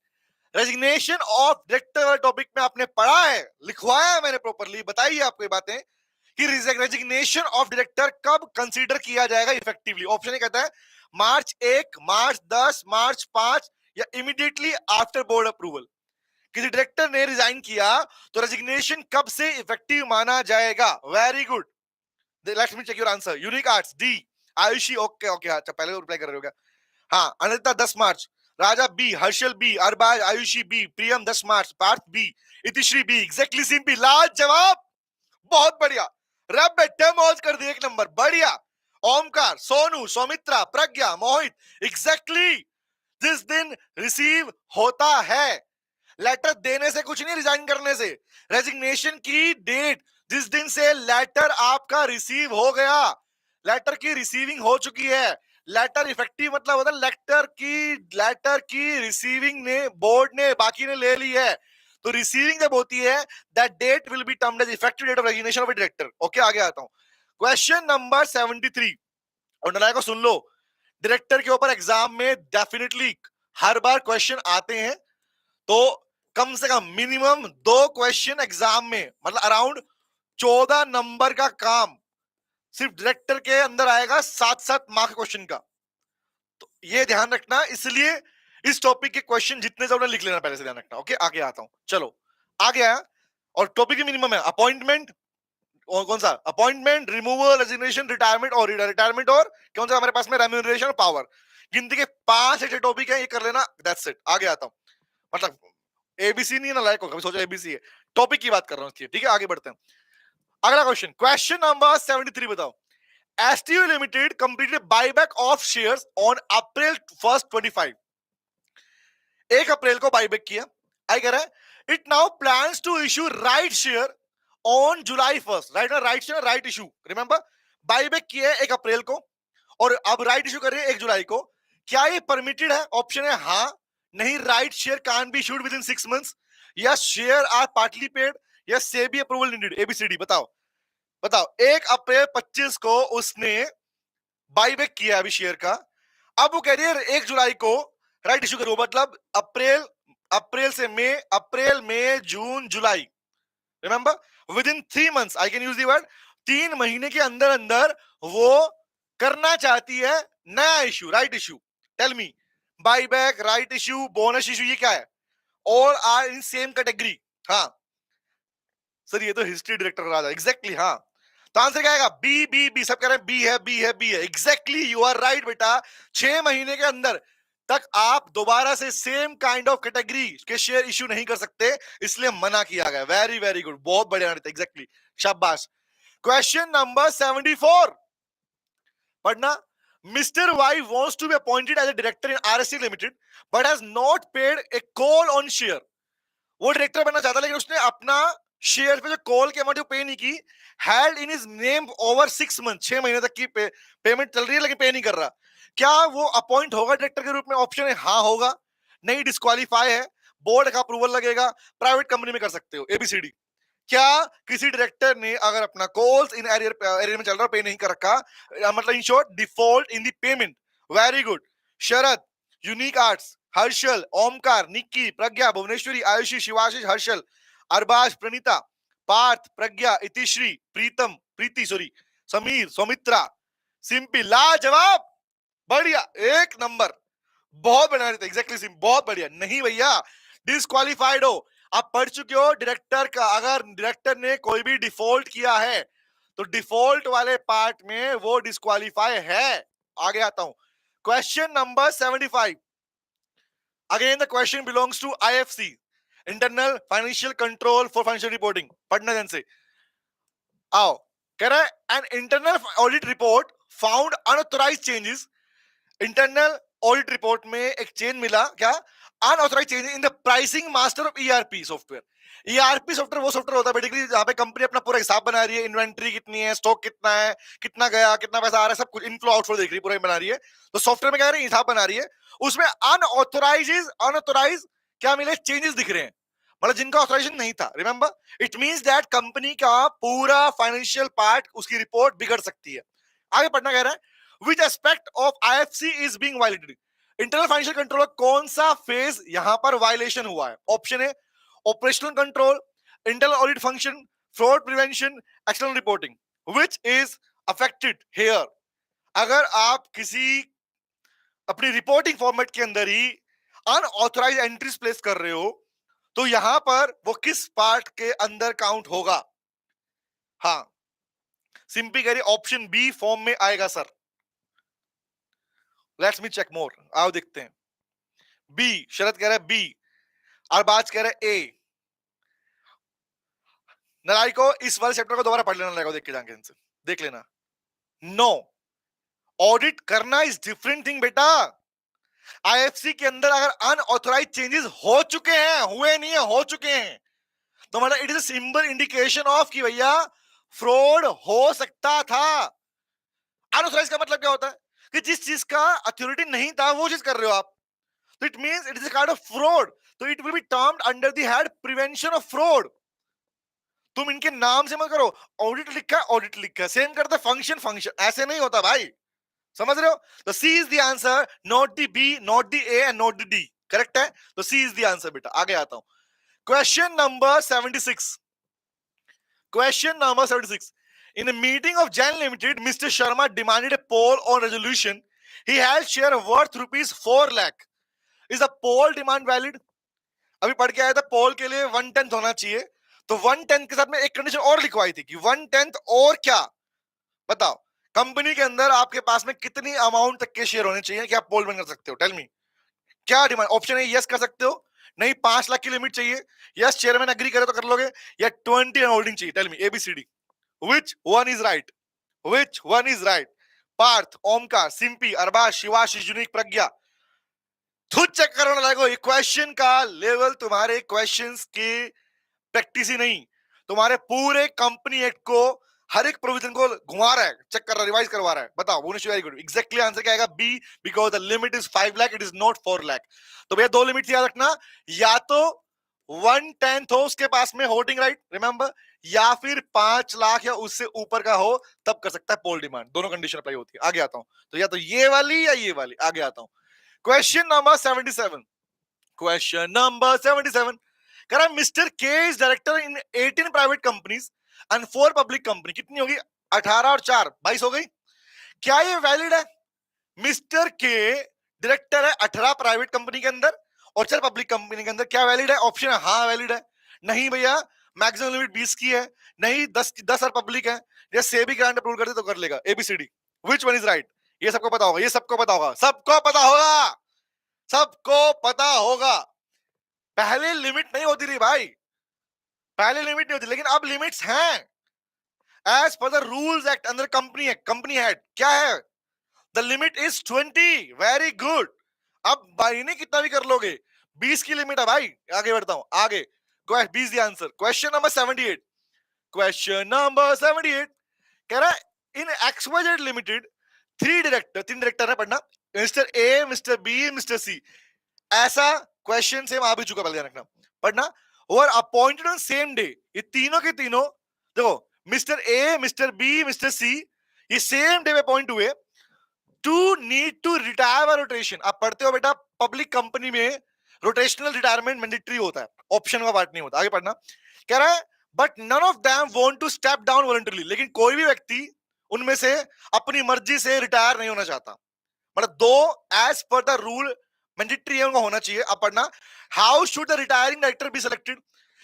Resignation of director topic में आपने पढ़ा है, लिखवाया है मैंने प्रॉपरली, बताइए आपको ये बातें कि रेजिग्नेशन ऑफ डायरेक्टर कब कंसीडर किया जाएगा इफेक्टिवली। ऑप्शन ए कहता है March 1, March 10, March 5 या इमीडिएटली आफ्टर बोर्ड अप्रूवल। किसी डायरेक्टर ने रिजाइन किया तो रेजिग्नेशन कब से इफेक्टिव माना जाएगा? Very good, let's me check your answer. Unique arts D, Ayushi okay okay, अच्छा पहले रिप्लाई कर रहे हो क्या? हाँ, Anita 10 March, Raja B, Harshal B, Arbaz, Ayushi B, Priyam 10 March, Parth B, Itishree B, exactly simple, लाजवाब, बहुत बढ़िया। रब बेटे मौज कर दी, 1 नंबर, बढ़िया। ओमकार, सोनू, सौमित्रा, प्रज्ञा, मोहित, एग्जैक्टली जिस दिन रिसीव होता है, लेटर देने से कुछ नहीं, रिजाइन करने से, रेजिग्नेशन की डेट जिस दिन से लेटर आपका रिसीव हो गया, लेटर की रिसीविंग हो चुकी है। लेटर इफेक्टिव मतलब होता है लेटर की रिसीविंग ने बोर्ड ने बाकी ने ले ली है, तो रिसीविंग जब होती है that date will be termed as effective date of resignation of a director. Okay, आगे आता हूं। क्वेश्चन नंबर 73, और नलायक को सुन लो, डायरेक्टर के ऊपर एग्जाम में डेफिनेटली हर बार क्वेश्चन आते हैं, तो कम से कम मिनिमम 2 क्वेश्चन एग्जाम में, मतलब अराउंड 14 नंबर का काम सिर्फ डायरेक्टर के अंदर आएगा, 7-7 मार्क क्वेश्चन का। तो ये ध्यान रखना, इसलिए इस टॉपिक के क्वेश्चन जितने से लिख लेना पहले से, ध्यान रखना। ओके, आगे आता हूं, चलो आगे आया। और टॉपिक की मिनिमम है अपॉइंटमेंट, और कौन सा, अपॉइंटमेंट, रिमूवल, रेजिग्नेशन, रिटायरमेंट और रिटायरमेंट, और कौन सा हमारे पास में रेम्यूनरेशन और पावर। गिनती के 5 ऐसे टॉपिक है, ये कर लेना, दैट्स इट। आगे आता हूं, मतलब एबीसी नहीं है ना, लाइक कभी सोचा एबीसी है, टॉपिक की बात कर रहा हूं, ठीक है, आगे बढ़ते हैं। अगला क्वेश्चन, क्वेश्चन नंबर 73 बताओ। STU Limited completed buyback of shares on April 1st 25. 1 अप्रैल को बायबैक किया. आई कह रहा है it now plans to issue right share on July 1st. Right share right issue. Remember buyback किया है 1 अप्रैल को और अब राइट इशू कर रहे हैं 1 जुलाई को. क्या ये परमिटेड है? ऑप्शन है हाँ. नहीं, right share can be issued within 6 months. या शेयर आर पार्टली पेड. या सेबी अप्रूवल नीडेड. एबीसीडी बताओ. 1 अप्रैल 25 को उसने बायबैक किया अभी शेयर का. अब वो कह रही है 1 जुलाई को राइट इशू करो. मतलब अप्रैल से मई जून जुलाई. Remember with in 3 months. I can use the word 3 महीने के अंदर अंदर वो करना चाहती है नया issue, right issue. Tell me, buyback, right issue, bonus issue, ये क्या है? All are in same category. हाँ सर, ये तो हिस्ट्री डायरेक्टर राजा. एग्जैक्टली हाँ. तो आंसर क्या आएगा? B B B. सब कह रहे हैं बी है, बी है, बी है. एग्जैक्टली यू आर राइट बेटा. 6 महीने के अंदर तक आप दोबारा से सेम काइंड ऑफ कैटेगरी के शेयर इश्यू नहीं कर सकते, इसलिए मना किया गया. वेरी वेरी गुड, बहुत बढ़िया. एग्जैक्टली, शाबाश. क्वेश्चन नंबर 74 पढ़ना. Mr. Y wants to be appointed as a director in RSC Limited, but has not paid a call on share. वो डायरेक्टर बनना चाहता लेकिन उसने अपना शेयर पे जो कॉल की अमाउंट पे नहीं की. Had in his name over 6 months. 6 महीने तक की पेमेंट चल रही है लेकिन पे नहीं कर रहा. क्या वो अपॉइंट होगा डायरेक्टर के रूप में? ऑप्शन है हाँ होगा. नहीं, डिस्क्वालीफाई है. बोर्ड का अप्रूवल लगेगा. प्राइवेट कंपनी में कर सकते हो. एबीसीडी. क्या किसी डायरेक्टर ने अगर अपना कॉल्स इन एरियर में चल रहा पे नहीं कर रखा, मतलब in short default in the payment. Very good. Sharad, unique arts, Harshal, Omkar, Nikki, Pragya, Bhuvaneshwari, Ayushi, Shivashish, Harshal, Arbaz, Praneeta, Parth, Pragya, Itishree, Pritam, Preeti, sorry, Sameer, Saumitra, Simpi. लाजवाब, बढ़िया, 1 नंबर. बहुत बढ़िया. एग्जैक्टली सिंपल, बहुत बढ़िया. नहीं भैया, डिस्क्वालीफाइड हो. आप पढ़ चुके हो डायरेक्टर का. अगर डायरेक्टर ने कोई भी डिफॉल्ट किया है तो डिफॉल्ट वाले पार्ट में वो डिस्क्वालीफाई है. आगे आता हूं. Question number 75. Again the question belongs to IFC, internal financial control for financial reporting. पढ़ना ध्यान से. आओ. कह रहा है an internal audit report found unauthorised changes. Internal audit report में एक चेंज मिला. क्या? Unauthorised change in the pricing master of ERP software. ERP software वो सॉफ्टवेयर होता है बेसिकली जहां पे कंपनी अपना पूरा हिसाब बना रही है. इन्वेंट्री कितनी है, स्टॉक कितना है, कितना गया, कितना पैसा आ रहा है, सब कुछ इनफ्लो आउटफ्लो देख रही है, पूरा बना रही है. तो सॉफ्टवेयर में क्या कर रही है? हिसाब बना रही है. उसमें अनऑथराइज क्या मिले? चेंजेस दिख रहे हैं, मतलब जिनका ऑथराइजेशन नहीं था. Remember, it means that company का पूरा फाइनेंशियल पार्ट, उसकी रिपोर्ट बिगड़ सकती है. आगे पढ़ना. कह रहा है which aspect of IFC is being violated. Internal financial control कौन सा फेज यहां पर वायलेशन हुआ है? ऑप्शन है operational control, internal audit function, fraud prevention, external reporting. Which is affected here? अगर आप किसी अपनी रिपोर्टिंग फॉर्मेट के अंदर ही अनऑथराइज एंट्रीज प्लेस कर रहे हो तो यहां पर वो किस पार्ट के अंदर काउंट होगा? हाँ, सिंपली कह रही ऑप्शन बी फॉर्म में आएगा सर. लेट्स मी चेक मोर. आओ देखते हैं. बी. शरद कह रहा है बी. अरबाज कह रहा है ए. नारायण को इस वाले चैप्टर को दोबारा पढ़ लेना. नारायण को देख के जाके इनसे देख लेना. नो, ऑडिट करना इज डिफरेंट थिंग बेटा. IFC के अंदर अगर अनऑथराइज चेंजेस हो चुके हैं, हुए नहीं है, हो चुके हैं, तो मतलब it is a simple indication of कि भैया फ्रॉड हो सकता था. अनऑथराइज का मतलब क्या होता है? कि जिस चीज का अथॉरिटी नहीं था वो चीज कर रहे हो आप. तो it means it is a kind of fraud. तो it will be termed under the head prevention of fraud. तुम इनके नाम से मत करो. ऑडिट लिखा है, ऑडिट लिखा है, सेम करते फंक्शन फंक्शन. ऐसे नहीं होता भाई, समझ रहे हो? तो C is the answer, not the B, not the A and not the D. Correct है? तो सी इज द आंसर बेटा. आगे आता हूं. Question number 76. Question number 76. In a meeting of Jain Limited, Mr. Sharma demanded a poll on resolution. He has share worth rupees 4 lakh. Is the poll demand valid? अभी पढ़ के आया था पोल के लिए 1/10 होना चाहिए. तो 1/10 के साथ में एक कंडीशन और लिखवाई थी कि 1/10 और क्या? बताओ. कंपनी के अंदर आपके पास में कितनी अमाउंट तक के शेयर होने चाहिए कि आप पोल बन कर सकते हो? Tell me. क्या डिमांड? ऑप्शन है यस कर सकते हो, नहीं 5 लाख की लिमिट चाहिए, यस चेयरमैन एग्री करे तो कर लोगे, या 20 होल्डिंग चाहिए. Tell me ABCD. Which one is right? Which one is right? Parth, Omkar, Simpi, Arbaz, Shivashish, unique, Pragya. खुद चेक करो ना, लगो ये क्वेश्चन का लेवल तुम्हारे क्वेश्चंस के प्रैक्टिस ही नहीं, तुम्हारे पूरे कंपनी एक्ट को हर एक प्रोविजन को घुमा रहा है, चेक कर रहा है, रिवाइज करवा रहा है। बताओ Bhuvnesh, very good. Exactly answer क्या आएगा? B, because the limit is 5 lakh, it is not 4 lakh. तो भैया दो लिमिट याद रखना, या तो 1/10 हो उसके पास में होल्डिंग राइट, रिमेंबर, या फिर 5 लाख या उससे ऊपर का हो, तब कर सकता है पोल डिमांड। दोनों कंडीशन अप्लाई होती है। आगे आता हूं, तो या तो ये वाली या ये वाली। आगे आता हूं, क्वेश्चन नंबर 77। क्वेश्चन नंबर 77 कह रहा है मिस्टर के is director in 18 private companies and 4 public company. कितनी होगी? 18 और 4 22 हो गई। क्या ये वैलिड है? मिस्टर के डायरेक्टर है 18 प्राइवेट कंपनी के अंदर और 4 पब्लिक कंपनी के अंदर। क्या वैलिड है? ऑप्शन है हाँ वैलिड है, नहीं भैया मैक्सिमम लिमिट 20 की है, नहीं 10 और पब्लिक है, या सेबी ग्रांट अप्रूव करते तो कर लेगा। A B C D, which one is right? ये सबको पता होगा, ये सबको पता होगा, सबको पता होगा, सबको पता होगा। पहले लिमिट नहीं होती थी भाई, पहले लिमिट नहीं होती, लेकिन अब लिमिट्स हैं। As per the rules act अंदर कंपनी है, कंपनी हेड क्या है? The limit is 20। Very good. अब भाई नहीं कितना भी कर लोगे, 20 की लिमिट है भाई। आगे बढ़ता हूं, आगे 20 the answer. Question number 78। Question number 78 कह रहा है in XYZ limited 3 director, 3 director है, पढ़ना, mister A, mister B, mister C. ऐसा क्वेश्चन सेम आ भी चुका, पहले ध्यान रखना, पढ़ना। और अपॉइंटेड ऑन सेम डे, ये तीनों के तीनों देखो, mister A, mister B, mister C, ये सेम डे पे अपॉइंट हुए two need to retire by rotation. आप पढ़ते हो बेटा पब्लिक कंपनी में रोटेशनल रिटायरमेंट मैंडेटरी होता है, ऑप्शन का पार्ट नहीं होता। आगे पढ़ना, कह रहा है but none of them want to step down voluntarily. लेकिन कोई भी व्यक्ति उनमें से अपनी मर्जी से रिटायर नहीं होना चाहता, मतलब दो as per the rule mandatory है उनका होना चाहिए। अब पढ़ना, how should the retiring director be selected.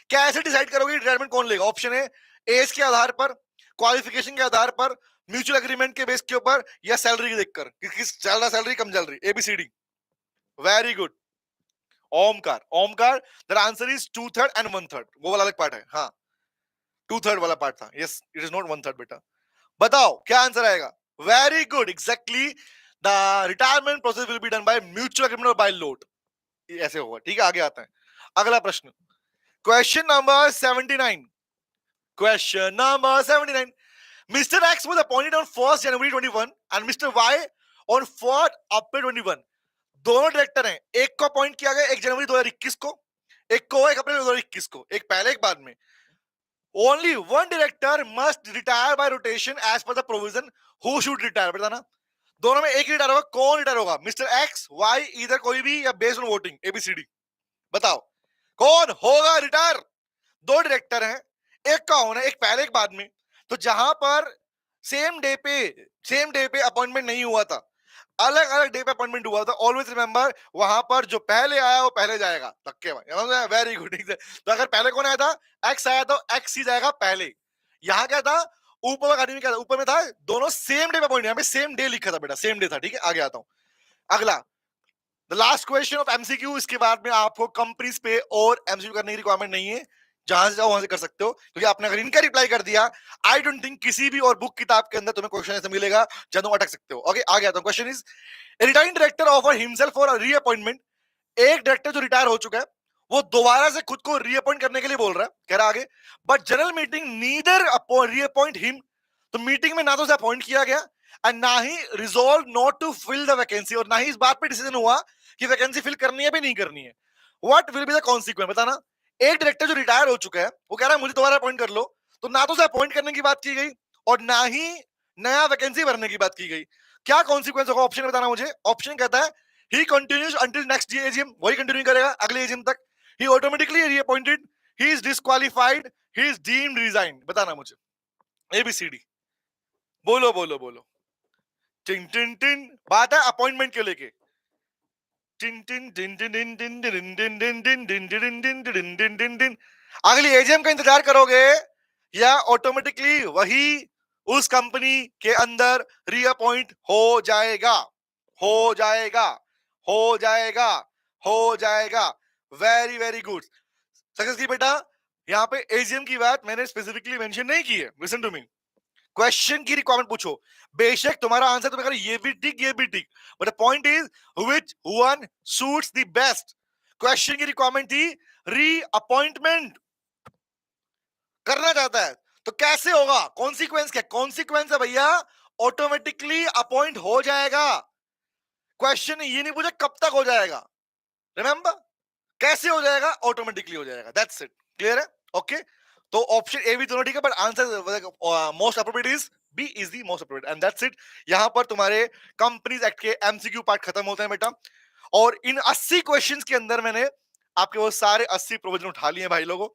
क्या ऐसे डिसाइड करोगे रिटायरमेंट कौन लेगा? ऑप्शन है एज के आधार पर, क्वालिफिकेशन के आधार पर, म्यूचुअल एग्रीमेंट के बेस के ऊपर, या सैलरी देखकर कि किस ज्यादा सैलरी कम चल रही। A B C D, very good. Omkar, Omkar the answer is 2/3 and 1/3। वो वाला अलग पार्ट है, हाँ 2/3 वाला पार्ट था, यस इट इज नॉट 1/3 बेटा। बताओ क्या आंसर आएगा? Very good, exactly the retirement process will be done by mutual agreement और बाय लोड। ऐसे होगा, ठीक है। आगे आता है अगला प्रश्न, question number 79। Question number 79, Mr. X was appointed on 1st January 21 and Mr. Y on 4th April 21। दोनों डायरेक्टर हैं, एक को अपॉइंट किया गया 1 जनवरी 2021 को, एक को 1 अप्रैल 2021 को, एक पहले एक बाद में। Only one director must retire by rotation as per the provision. Who should retire? बताना, दोनों में एक रिटायर होगा, कौन रिटायर होगा? मिस्टर एक्स, वाई, इधर कोई भी, या बेस्ड ऑन वोटिंग। एबीसीडी, बताओ कौन होगा रिटायर? दो डायरेक्टर हैं, एक का होना एक पहले एक बाद में। तो जहां पर सेम डे पे अपॉइंटमेंट नहीं हुआ था, अलग अलग डे पे अपॉइंटमेंट हुआ था, ऑलवेज रिमेंबर वहां पर जो पहले आया वो पहले जाएगा। धक्के भाई, वेरी गुड। तो अगर पहले कौन आया था? एक्स आया तो एक्स ही जाएगा पहले। यहाँ क्या था? ऊपर का आदमी क्या था? ऊपर में था दोनों सेम डे पे अपॉइंट, यहाँ पे सेम डे लिखा था बेटा, सेम डे था, ठीक है। आगे आता हूँ, अगला the last question of MCQ. इसके बाद में आपको कंपनीज पे और एमसीक्यू करने की रिक्वायरमेंट नहीं है, जहां से जाओ वहां से कर सकते हो, क्योंकि आपने अगर इनका रिप्लाई कर दिया, आई डोंट थिंक किसी भी और बुक किताब के अंदर तुम्हें क्वेश्चन ऐसा मिलेगा जहां तुम अटक सकते हो। ओके, आगे आता हूं। Question is, retiring director offer himself for reappointment. एक डायरेक्टर जो रिटायर हो चुका है वो दोबारा से खुद को रीअपॉइंट करने के लिए बोल रहा है, कह रहा आगे, but general meeting neither reappoint him. तो मीटिंग में ना तो उसे अपॉइंट किया गया एंड ना ही resolve not to fill the vacancy, और ना ही इस बात पे डिसीजन हुआ कि वैकेंसी फिल करनी है भी नहीं करनी है। What will be the consequence? बताना। एक डायरेक्टर जो रिटायर हो चुका है वो कह रहा है मुझे दोबारा अपॉइंट कर लो, तो ना तो उसे अपॉइंट करने की बात की गई और ना ही नया वैकेंसी भरने की बात की गई। क्या कॉन्सिक्वेंस होगा? ऑप्शन बताना मुझे। ऑप्शन कहता है he continues until next AGM, वही कंटिन्यू करेगा अगले एजीएम तक। He automatically reappointed, he is disqualified, he is deemed resign. बताना मुझे। एबीसीडी, बोलो बोलो बोलो। टिन टिन टिन, बात है अपॉइंटमेंट को लेके। Tin tin tin tin tin tin tin tin tin tin tin tin tin tin tin tin tin. अगली एजीएम का इंतजार करोगे या ऑटोमेटिकली वही उस कंपनी के अंदर रीअपॉइंट हो जाएगा? हो जाएगा, हो जाएगा, हो जाएगा। वेरी वेरी गुड, सक्सेस की बेटा। यहाँ पे एजीएम की बात मैंने स्पेसिफिकली मेंशन नहीं की है, लिसन टू मी। क्वेश्चन की रिक्वायरमेंट पूछो, बेशक तुम्हारा आंसर तुम्हें करो ये भी ठीक ये भी ठीक, but the point is which one suits the best. Question की रिक्वायरमेंट थी रीअपॉइंटमेंट करना चाहता है, तो कैसे होगा? कॉन्सिक्वेंस क्या? कॉन्सिक्वेंस है भैया ऑटोमेटिकली अपॉइंट हो जाएगा। क्वेश्चन ये नहीं पूछा कब तक हो जाएगा, रिमेंबर, कैसे हो जाएगा? ऑटोमेटिकली हो जाएगा, दैट्स इट। क्लियर है? ओके, तो ऑप्शन ए भी दोनों ठीक है, but answer most appropriate is B is the most appropriate, and that's it. यहां पर तुम्हारे कंपनीज एक्ट के एमसीक्यू पार्ट खत्म होते हैं बेटा, और इन 80 क्वेश्चंस के अंदर मैंने आपके वो सारे 80 प्रोविजन उठा लिए हैं भाई लोगों,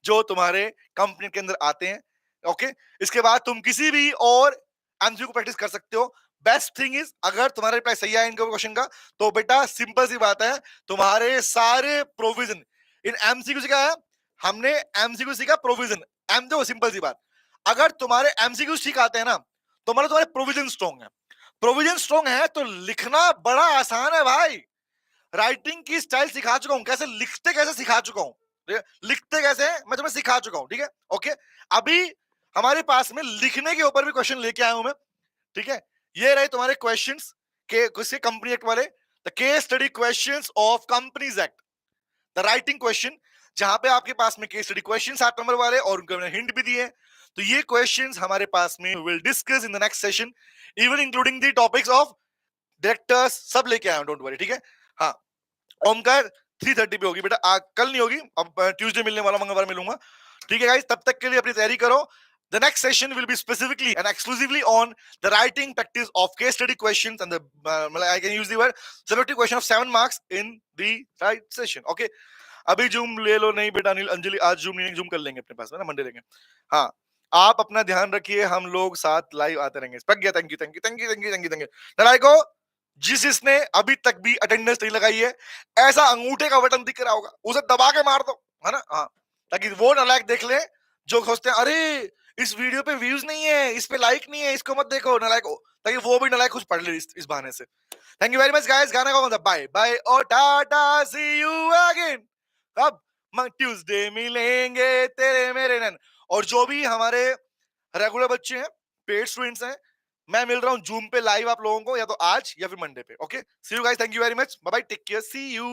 जो तुम्हारे कंपनी के अंदर आते हैं। ओके, इसके बाद तुम किसी भी और एमसीक्यू को प्रैक्टिस कर सकते हो। बेस्ट थिंग इज, अगर तुम्हारा रिप्लाई सही है इनके क्वेश्चन का, तो बेटा सिंपल सी बात है, तुम्हारे सारे प्रोविजन इन एमसीक्यू से क्या है, हमने एमसीक्यू सीखा प्रोविजन। एम देखो सिंपल सी बात, अगर तुम्हारे एमसीक्यू ठीक आते हैं ना, तो मतलब तुम्हारे प्रोविजन स्ट्रॉन्ग है। प्रोविजन स्ट्रॉन्ग है तो लिखना बड़ा आसान है भाई। राइटिंग की स्टाइल सिखा चुका हूं, कैसे लिखते कैसे सिखा चुका हूं, लिखते कैसे मैं तुम्हें सिखा चुका हूं, ठीक है? ओके, अभी हमारे पास में लिखने के ऊपर भी क्वेश्चन लेके आया हूं मैं, ठीक है? ये रहे तुम्हारे क्वेश्चंस के किसी कंपनी एक्ट वाले, the case study questions of companies act, the writing question, जहां पे आपके पास में केस स्टडी क्वेश्चन 7 नंबर वाले और उनको मैंने हिंट भी दिए हैं। तो ये क्वेश्चंस हमारे पास में will discuss in the next session, even including the topics of directors, सब लेके आया हूं, डोंट वरी, ठीक है? हाँ, ओमकार 3:30 पे होगी बेटा, कल नहीं होगी, अब ट्यूसडे मिलने वाला, मंगलवार मिलूंगा, ठीक है गाइस? तब तक के लिए अपनी तैयारी करो। The next session will be specifically and exclusively on the writing practice of case study questions and the I can use the word summative question of 7 marks in the right session. Okay, अभी zoom ले लो नहीं बेटा अनिल अंजलि, आज zoom नहीं, zoom कर लेंगे अपने पास में ना, मंडे लेंगे। हाँ, आप अपना ध्यान रखिए, हम लोग साथ लाइव आते रहेंगे। Pragya thank you thank you thank you thank you thank you thank you. नालायको, जिसने अभी तक भी अटेंडेंस नहीं लगाई है, ऐसा अंगूठे का बटन दिख रहा होगा, उसे दबा के मार दो, है ना? हाँ, ताकि वो नालायक देख ले जो सोचते हैं अरे इस वीडियो पे व्यूज नहीं है, इस पे लाइक नहीं है, इसको मत देखो, नालायक, ताकि वो भी नालायक कुछ पढ़ ले इस बहाने से। Thank you very much guys, गाना का मतलब बाय बाय और टाटा, सी यू अगेन। अब ट्यूसडे मिलेंगे तेरे मेरे नैन। और जो भी हमारे रेगुलर बच्चे हैं, पेड स्टूडेंट्स हैं, मैं मिल रहा हूँ जूम पे लाइव आप लोगों को, या तो आज या फिर मंडे पे। Okay, see you guys, thank you very much, bye bye, take care, see you.